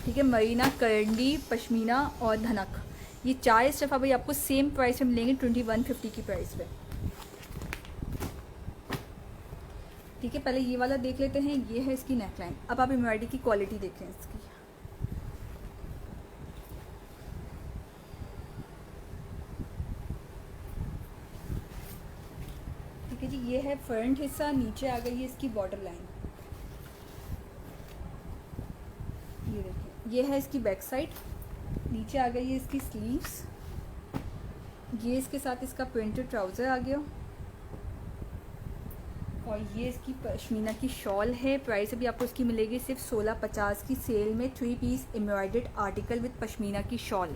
ठीक है, मरीना, करंडी, पश्मीना और धनक, ये 4 स्टफ अभी आपको सेम प्राइस में मिलेंगे 2150 की प्राइस पे। ठीक है, पहले ये वाला देख लेते हैं। ये है इसकी नेकलाइन। अब आप एम्ब्रॉयडरी की क्वालिटी देखें इसकी। ठीक है जी, ये है फ्रंट हिस्सा। नीचे आ गई है इसकी बॉर्डर लाइन। ये देखिए, ये है इसकी बैक साइड। नीचे आ गई है इसकी स्लीव्स। ये इसके साथ इसका प्रिंटेड ट्राउज़र आ गया और ये इसकी पश्मीना की शॉल है। प्राइस अभी आपको इसकी मिलेगी सिर्फ 1650 की सेल में। 3 piece embroidered article with pashmina की शॉल।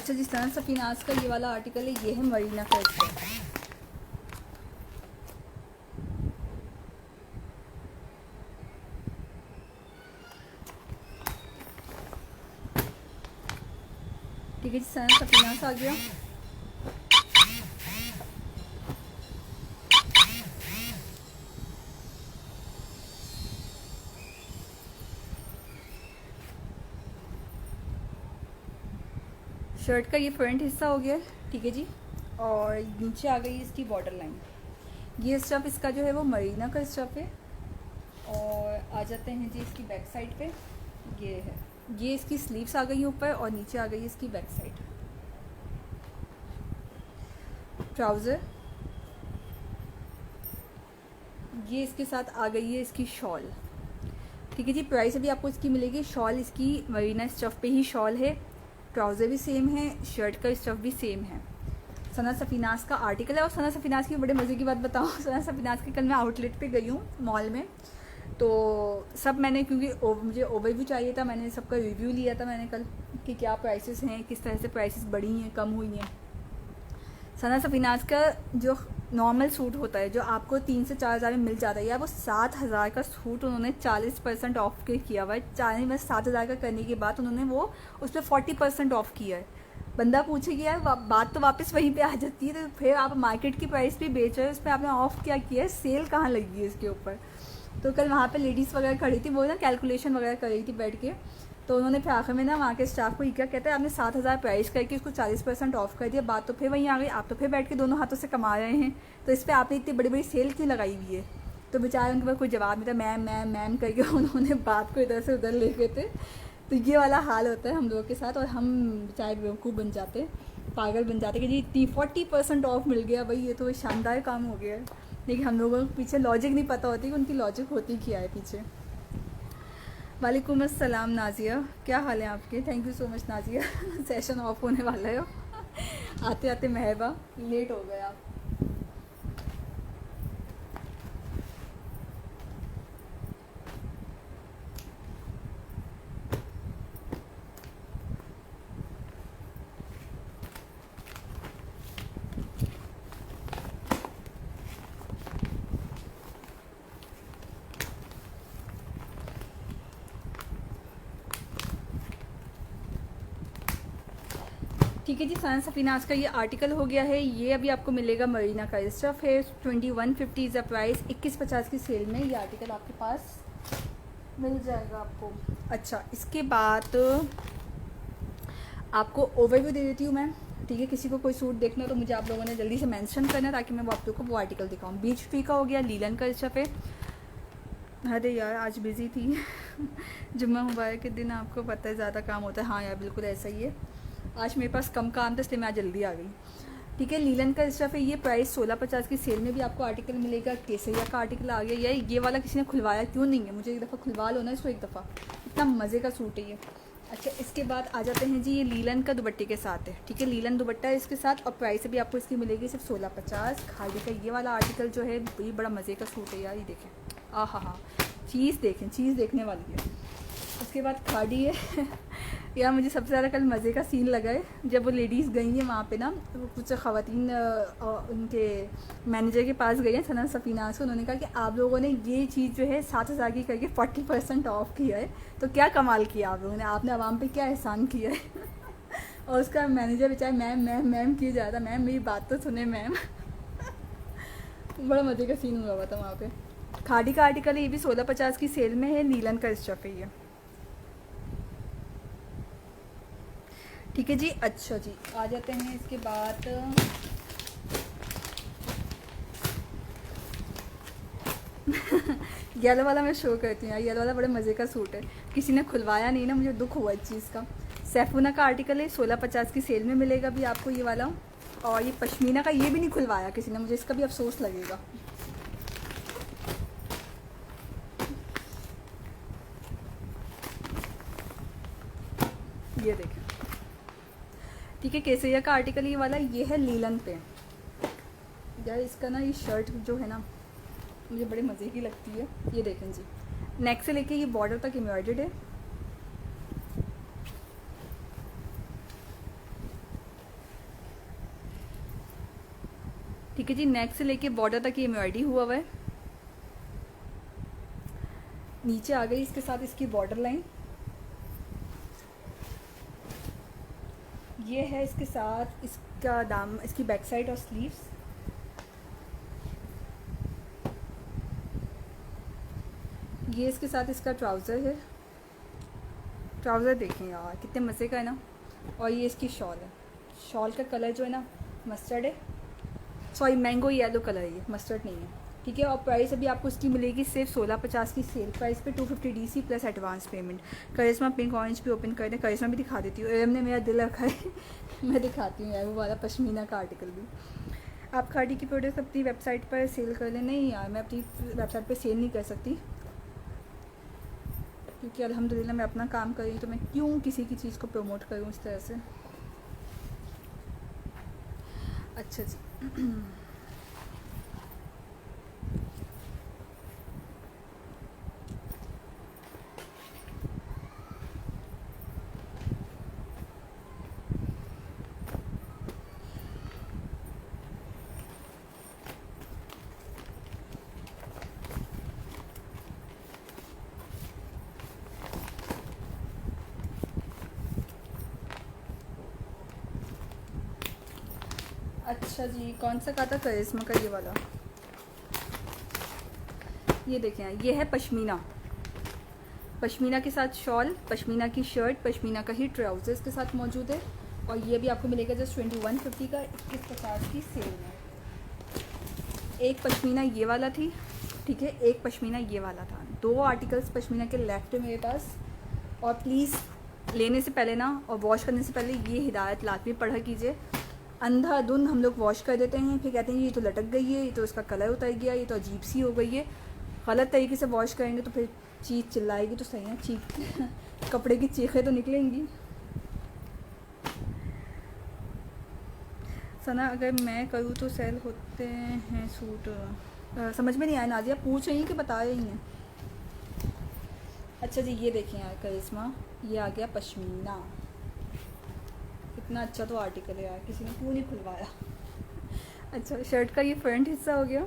अच्छा जिस तरह सफीनाज का ये वाला आर्टिकल है, ये है मरीना का स्टफ। ठीक है, जिस तरह सफीनाज आ गया। शर्ट का ये फ्रंट हिस्सा हो गया, ठीक है जी। और नीचे आ गई इसकी बॉर्डर लाइन। ये स्टफ़ इसका जो है वो मरीना का स्टफ़ है। और आ जाते हैं जी इसकी बैक साइड पे। ये है, ये इसकी स्लीव्स आ गई ऊपर और नीचे आ गई इसकी बैक साइड। ट्राउज़र, ये इसके साथ आ गई है इसकी शॉल। ठीक है जी, प्राइस अभी आपको इसकी मिलेगी। शॉल इसकी मरीना स्टफ़ पे ही शॉल है, ट्राउज़र भी सेम है, शर्ट का स्टफ़ भी सेम है। सना सफीनाज का आर्टिकल है। और सना सफीनाज की बड़े मज़े की बात बताऊँ, सना सफीनाज की कल मैं आउटलेट पे गई हूँ मॉल में, तो सब मैंने, क्योंकि मुझे ओवरव्यू चाहिए था, मैंने सबका रिव्यू लिया था मैंने कल कि क्या प्राइसेस हैं, किस तरह से प्राइसेस बढ़ी हैं, कम हुई हैं। सना सफीनाज का जो नॉर्मल सूट होता है जो आपको 3 से 4 हज़ार में मिल जाता है, या वो 7,000 का सूट उन्होंने 40% ऑफ के किया हुआ है। 7,000 का करने के बाद उन्होंने वो उस पर 40% ऑफ किया है। बंदा पूछेगी यार बात तो वापस वहीं पे आ जाती है, तो फिर आप मार्केट की प्राइस भी बेच रहे हो, उस पर आपने ऑफ क्या किया है, सेल कहाँ लगी है इसके ऊपर। तो कल वहाँ पे लेडीज़ वगैरह खड़ी थी, वो ना कैलकुलेशन वगैरह कर रही थी बैठ के, तो उन्होंने फिर आखिर में ना वहाँ के स्टाफ को क्या कहते हैं, आपने 7,000 प्राइस करके उसको 40% ऑफ कर दिया। बात तो फिर वहीं आ गई, आप तो फिर बैठ के दोनों हाथों से कमा रहे हैं, तो इस पर आपने इतनी बड़ी बड़ी सेल क्यों लगाई हुई है। तो बेचारे उनके पास कोई जवाब नहीं था, मैम करके उन्होंने बात को इधर से उधर ले गए थे। तो ये वाला हाल होता है हम लोगों के साथ, और हम बेचारे बेवकूफ़ बन जाते, पागल बन जाते कि जी इतनी 40% ऑफ मिल गया, भाई ये तो शानदार काम हो गया है। लेकिन हम लोगों को पीछे लॉजिक नहीं पता होती कि उनकी लॉजिक होती क्या है पीछे। वालेकुम अस्सलाम नाजिया, क्या हाल है आपके? Thank you so much Nazia. Session of होने वाला है, आते आते महबा लेट हो गए आप। ठीक है जी, सना सफीनाज का ये आर्टिकल हो गया है। ये अभी आपको मिलेगा मरीना का स्टफ है, 2150 इज़ द प्राइस। 2150 की सेल में ये आर्टिकल आपके पास मिल जाएगा आपको। अच्छा, इसके बाद आपको ओवरव्यू दे देती हूँ मैं, ठीक है। किसी को कोई सूट देखना तो मुझे आप लोगों ने जल्दी से मेंशन करना है ताकि मैं वो आप लोगों को वो आर्टिकल दिखाऊँ। बीच ट्री का हो गया, लीलन का स्टफ है। अरे यार आज बिज़ी थी जुम्मा मुबारक के दिन आपको पता है ज़्यादा काम होता है। हाँ यार बिल्कुल ऐसा ही है, आज मेरे पास कम काम था इसलिए मैं आज जल्दी आ गई। ठीक है, लीलन का स्टफ है। ये प्राइस 1650 की सेल में भी आपको आर्टिकल मिलेगा। केसरिया का आर्टिकल आ गया। ये वाला किसी ने खुलवाया क्यों नहीं है, मुझे एक दफ़ा खुलवा लो ना इसको एक दफ़ा, इतना मज़े का सूट है ये। अच्छा, इसके बाद आ जाते हैं जी, ये लीलन का दुपट्टे के साथ है। ठीक है, लीलन दुपट्टा है इसके साथ, और प्राइस भी आपको इसकी मिलेगी सिर्फ 1650। खादी का ये वाला आर्टिकल जो है ये बड़ा मज़े का सूट है यार, ये देखें, हाँ, चीज़ देखें, चीज़ देखने वाली है। उसके बाद खाड़ी है यार मुझे सबसे ज़्यादा कल मज़े का सीन लगा है जब वो लेडीज़ गई हैं वहाँ पे ना, तो कुछ ख़वातीन उनके मैनेजर के पास गई हैं सना सफीनाज को। उन्होंने कहा कि आप लोगों ने ये चीज़ जो है 7,000 की करके 40% ऑफ किया है, तो क्या कमाल किया आप लोगों ने, आपने आवाम पे क्या एहसान किया है और उसका मैनेजर बेचारा मैम किए जा रहा था, मैम मेरी बात तो सुने मैम बड़ा मज़े का सीन हुआ था वहाँ पर। खाड़ी का आर्टिकल है, ये भी 1650 की सेल में है। नीलन का स्टफ है ये, ठीक है जी। अच्छा जी, आ जाते हैं इसके बाद येलो वाला मैं शो करती हूँ। येलो वाला बड़े मज़े का सूट है, किसी ने खुलवाया नहीं ना, मुझे दुख हुआ इस चीज़ का। सैफूना का आर्टिकल है, 1650 की सेल में मिलेगा भी आपको ये वाला। और ये पश्मीना का, ये भी नहीं खुलवाया किसी ने, मुझे इसका भी अफसोस लगेगा। ये देखें, ठीक है। केसरिया का आर्टिकल ये वाला, ये है लीलन पे यार। इसका ना ये शर्ट जो है ना मुझे बड़े मज़े की लगती है। ये देखें जी, नेक से लेके ये बॉर्डर तक एम्ब्रॉयडर्ड है। ठीक है जी। नेक से लेके बॉर्डर तक ये एम्ब्रॉयडरी हुआ हुआ है। नीचे आ गई इसके साथ इसकी बॉर्डर लाइन। ये है इसके साथ इसका दाम, इसकी बैक साइड और स्लीव्स। ये इसके साथ इसका ट्राउज़र है। ट्राउज़र देखें यार कितने मज़े का है ना। और ये इसकी शॉल है। शॉल का कलर जो है ना मस्टर्ड है, सॉरी मैंगो येलो कलर है, ये मस्टर्ड नहीं है। ठीक है। और प्राइस अभी आपको इसकी मिलेगी सिर्फ 1650 की सेल प्राइस पे, 250 डीसी प्लस एडवांस पेमेंट। करिश्मा पिंक ऑरेंज भी ओपन कर दें। करिश्मा भी दिखा देती हूँ, एम ने मेरा दिल रखा है मैं दिखाती हूँ यार वो वाला पश्मीना का आर्टिकल भी। आप खाड़ी की प्रोडक्ट अपनी वेबसाइट पर सेल कर लें। नहीं यार मैं अपनी वेबसाइट पर सेल नहीं कर सकती, क्योंकि अल्हम्दुलिल्लाह मैं अपना काम कर रही हूँ, तो मैं क्यों किसी की चीज़ को प्रमोट करूँ इस तरह से। अच्छा जी अच्छा जी, कौन सा कहा था करिश्मा का? ये वाला, ये देखें, ये है पश्मीना। पश्मीना के साथ शॉल, पश्मीना की शर्ट, पश्मीना का ही ट्राउज़र्स के साथ मौजूद है। और ये भी आपको मिलेगा जस्ट 2150 का 2150 की सेल में। एक पश्मीना ये वाला थी, ठीक है, एक पश्मीना ये वाला था। दो आर्टिकल्स पश्मीना के लेफ्ट है मेरे पास। और प्लीज़ लेने से पहले ना और वॉश करने से पहले ये हिदायत लाजमी पढ़ा कीजिए। अंधाधुंध हम लोग वॉश कर देते हैं, फिर कहते हैं ये तो लटक गई है, ये तो इसका कलर उतर गया, ये तो अजीब सी हो गई है। गलत तरीके से वॉश करेंगे तो फिर चीज़ चिल्लाएगी तो सही है, चीख कपड़े की चीखें तो निकलेंगी। सना अगर मैं करूँ तो सेल होते हैं सूट? समझ में नहीं आया नाजिया, पूछ रही हैं कि बता रही हैं? अच्छा जी, ये देखें यार करिश्मा, ये आ गया पश्मीना। इतना अच्छा तो आर्टिकल है यार, किसी ने क्यों नहीं खुलवाया। अच्छा, शर्ट का ये फ्रंट हिस्सा हो गया,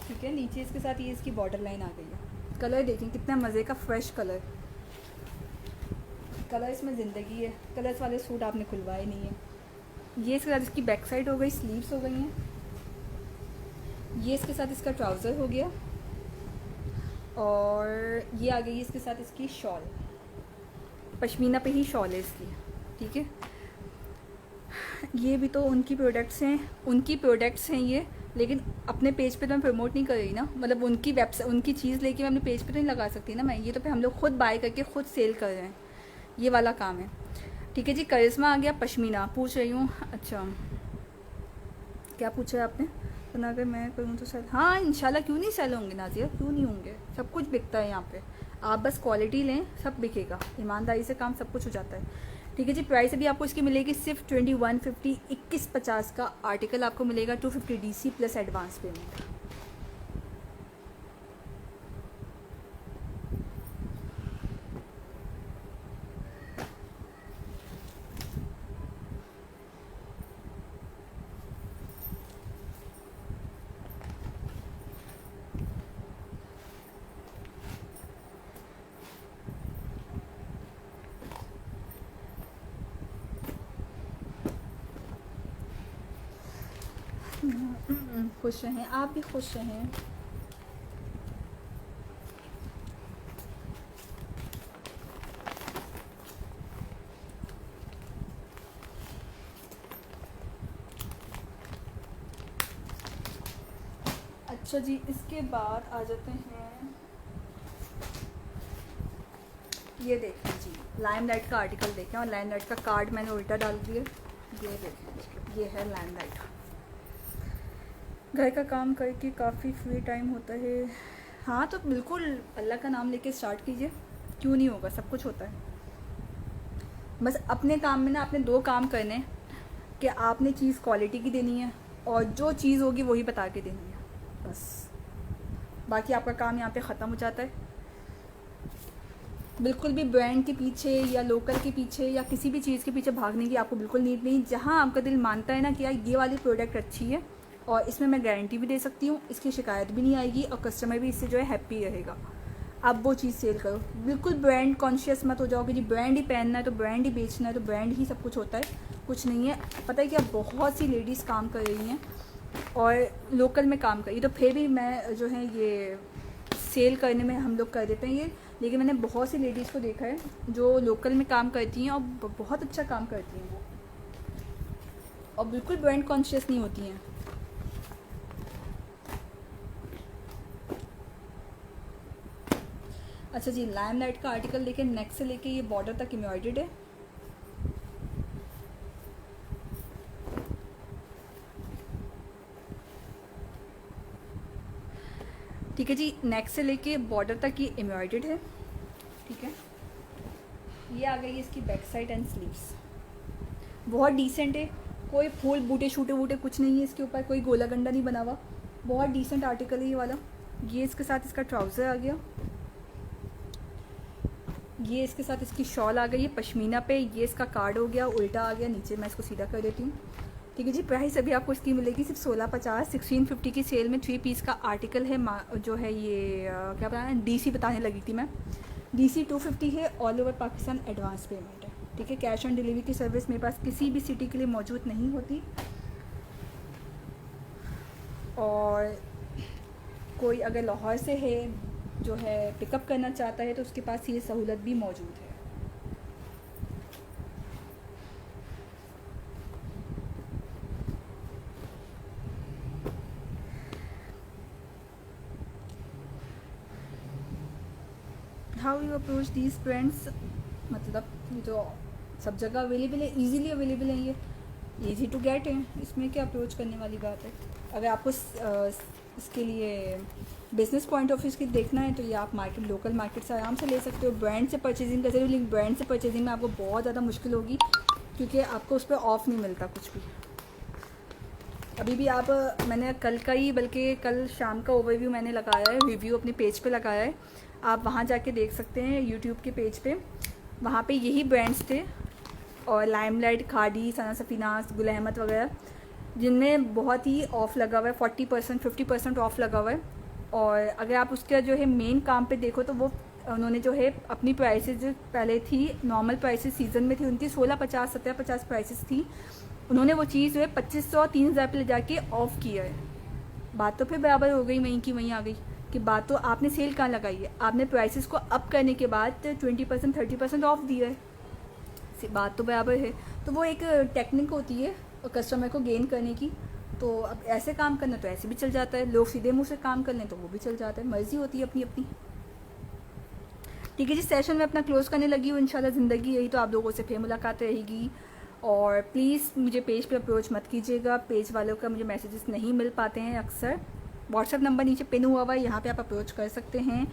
ठीक है। नीचे इसके साथ ये इसकी बॉर्डर लाइन आ गई है। कलर देखें कितना मज़े का फ्रेश कलर, कलर इसमें ज़िंदगी है। कलर्स वाले सूट आपने खुलवाए नहीं है। ये इसके साथ इसकी बैक साइड हो गई, स्लीव्स हो गई हैं। ये इसके साथ इसका ट्राउज़र हो गया। और ये आ गई इसके साथ इसकी शॉल, पश्मीना पे ही शॉल है इसकी, ठीक है। ये भी तो उनकी प्रोडक्ट्स हैं ये, लेकिन अपने पेज पे तो मैं प्रमोट नहीं कर रही ना। मतलब उनकी वेबसाइट, उनकी चीज़ लेके मैं अपने पेज पे तो नहीं लगा सकती ना मैं। ये तो फिर हम लोग खुद बाय करके खुद सेल कर रहे हैं, ये वाला काम है, ठीक है जी। करिश्मा आ गया पश्मीना, पूछ रही हूँ। अच्छा, क्या पूछा है आपने? तो अगर मैं करूँ तो सेल, हाँ इंशाल्लाह, क्यों नहीं सेल होंगे नाजिया, क्यों नहीं होंगे। सब कुछ बिकता है यहाँ पे, आप बस क्वालिटी लें, सब बिकेगा। ईमानदारी से काम सब कुछ हो जाता है, ठीक है जी। प्राइस अभी आपको इसकी मिलेगी सिर्फ 2150, 2150 का आर्टिकल आपको मिलेगा, 250 डीसी प्लस एडवांस पेमेंट। खुश रहें, आप भी खुश रहें। अच्छा जी, इसके बाद आ जाते हैं, ये देखें जी, लाइमलाइट का आर्टिकल देखें। और लाइमलाइट का कार्ड मैंने उल्टा डाल दिया, ये देखें, ये है लाइमलाइट। घर का काम करके काफ़ी फ्री टाइम होता है। हाँ तो बिल्कुल अल्लाह का नाम लेके स्टार्ट कीजिए, क्यों नहीं होगा, सब कुछ होता है। बस अपने काम में ना आपने दो काम करने, कि आपने चीज़ क्वालिटी की देनी है और जो चीज़ होगी वही बता के देनी है, बस। बाकी आपका काम यहाँ पे ख़त्म हो जाता है। बिल्कुल भी ब्रांड के पीछे या लोकल के पीछे या किसी भी चीज़ के पीछे भागने की आपको बिल्कुल नीड नहीं। जहाँ आपका दिल मानता है ना कि यार ये वाली प्रोडक्ट अच्छी है, और इसमें मैं गारंटी भी दे सकती हूँ, इसकी शिकायत भी नहीं आएगी और कस्टमर भी इससे जो है हैप्पी रहेगा। आप वो चीज़ सेल करो, बिल्कुल ब्रांड कॉन्शियस मत हो जाओ कि जी ब्रांड ही पहनना है तो ब्रांड ही बेचना है तो ब्रांड ही सब कुछ होता है, कुछ नहीं है। पता है कि अब बहुत सी लेडीज़ काम कर रही हैं और लोकल में काम कर रही, तो फिर भी मैं जो है ये सेल करने में हम लोग कर देते हैं ये, लेकिन मैंने बहुत सी लेडीज़ को देखा है जो लोकल में काम करती हैं और बहुत अच्छा काम करती हैं वो, और बिल्कुल ब्रांड कॉन्शियस नहीं होती हैं। अच्छा जी, लाइमलाइट का आर्टिकल देखिए, नेक से लेके ये बॉर्डर तक एम्ब्रॉयडर्ड है। ठीक है जी, नेक से लेके बॉर्डर तक ये एम्ब्रॉयडर्ड है। ठीक है, ये आ गई इसकी बैक साइड एंड स्लीव्स, बहुत डिसेंट है, कोई फूल बूटे शूटे वूटे कुछ नहीं है इसके ऊपर, कोई गोला गंडा नहीं बना हुआ, बहुत डिसेंट आर्टिकल है ये वाला। ये इसके साथ इसका ट्राउज़र आ गया, ये इसके साथ इसकी शॉल आ गई है पश्मीना पे, ये इसका कार्ड हो गया, उल्टा आ गया नीचे, मैं इसको सीधा कर देती हूँ। ठीक है जी, प्राइस अभी आपको इसकी मिलेगी सिर्फ 1650, 1650 की सेल में 3 पीस का आर्टिकल है। जो है ये क्या बताना, DC बताने लगी थी मैं, DC 250 है, all over Pakistan advance payment है। ठीक है, कैश ऑन डिलीवरी की सर्विस मेरे पास किसी भी सिटी के लिए मौजूद नहीं होती, और कोई अगर लाहौर से है जो है पिकअप करना चाहता है तो उसके पास ये सहूलत भी मौजूद है। How you approach these brands, मतलब ये तो सब जगह अवेलेबल है, इजीली अवेलेबल है, ये इजी टू गेट है, इसमें क्या अप्रोच करने वाली बात है। अगर आपको इसके लिए बिज़नेस पॉइंट ऑफ व्यू की देखना है तो ये आप मार्केट, लोकल मार्केट से आराम से ले सकते हो, ब्रांड से परचेजिंग कर सकते हो, लेकिन ब्रांड से परचेजिंग में आपको बहुत ज़्यादा मुश्किल होगी क्योंकि आपको उस पर ऑफ नहीं मिलता कुछ भी। अभी भी आप, मैंने कल का ही, बल्कि कल शाम का ओवरव्यू मैंने लगाया है, रिव्यू अपने पेज पे लगाया है, आप वहाँ जाके देख सकते हैं यूट्यूब के पेज पे, वहाँ पे यही ब्रांड्स थे, और लाइमलाइट, खादी, सना सफीनास, गुल अहमद वगैरह, जिनमें बहुत ही ऑफ़ लगा हुआ है, 40% 50% ऑफ़ लगा हुआ है। और अगर आप उसका जो है मेन काम पे देखो तो वो उन्होंने जो है अपनी प्राइसेस जो पहले थी, नॉर्मल प्राइसेस सीज़न में थी उनकी 1650 1750 प्राइसेस थी, उन्होंने वो चीज़ जो है 2500 3000 पे ले जाके ऑफ़ किया है। बात तो फिर बराबर हो गई, वहीं की वहीं आ गई कि बात तो आपने सेल कहाँ लगाई है, आपने प्राइसेस को अप करने के बाद 20% 30% ऑफ दिया है, बात तो बराबर है। तो वो एक टेक्निक होती है कस्टमर को गेन करने की, तो अब ऐसे काम करना तो ऐसे भी चल जाता है, लोग सीधे मुँह से काम कर लें तो वो भी चल जाता है, मर्ज़ी होती है अपनी अपनी। ठीक है जी, सेशन में अपना क्लोज़ करने लगी हूँ, इंशाल्लाह ज़िंदगी यही तो आप लोगों से फिर मुलाकात रहेगी। और प्लीज़ मुझे पेज पे अप्रोच मत कीजिएगा, पेज वालों का मुझे मैसेजेस नहीं मिल पाते हैं अक्सर। व्हाट्सएप नंबर नीचे पिन हुआ हुआ है, यहाँ पे आप अप्रोच कर सकते हैं।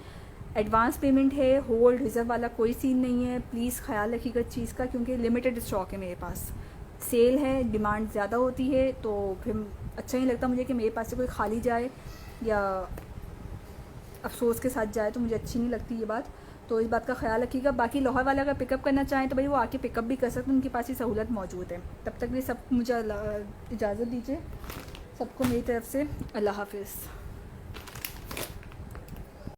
एडवांस पेमेंट है, होल्ड रिज़र्व वाला कोई सीन नहीं है, प्लीज़ ख्याल रखिएगा चीज़ का, क्योंकि लिमिटेड स्टॉक है मेरे पास, सेल है, डिमांड ज़्यादा होती है, तो फिर अच्छा नहीं लगता मुझे कि मेरे पास से कोई खाली जाए या अफसोस के साथ जाए, तो मुझे अच्छी नहीं लगती ये बात, तो इस बात का ख्याल रखिएगा। बाकी लाहौर वाला अगर पिकअप करना चाहें तो भाई वो आके पिकअप भी कर सकते हैं, उनके पास ही सहूलत मौजूद है। तब तक भी सब मुझे इजाज़त दीजिए, सबको मेरी तरफ से अल्लाह हाफिज़।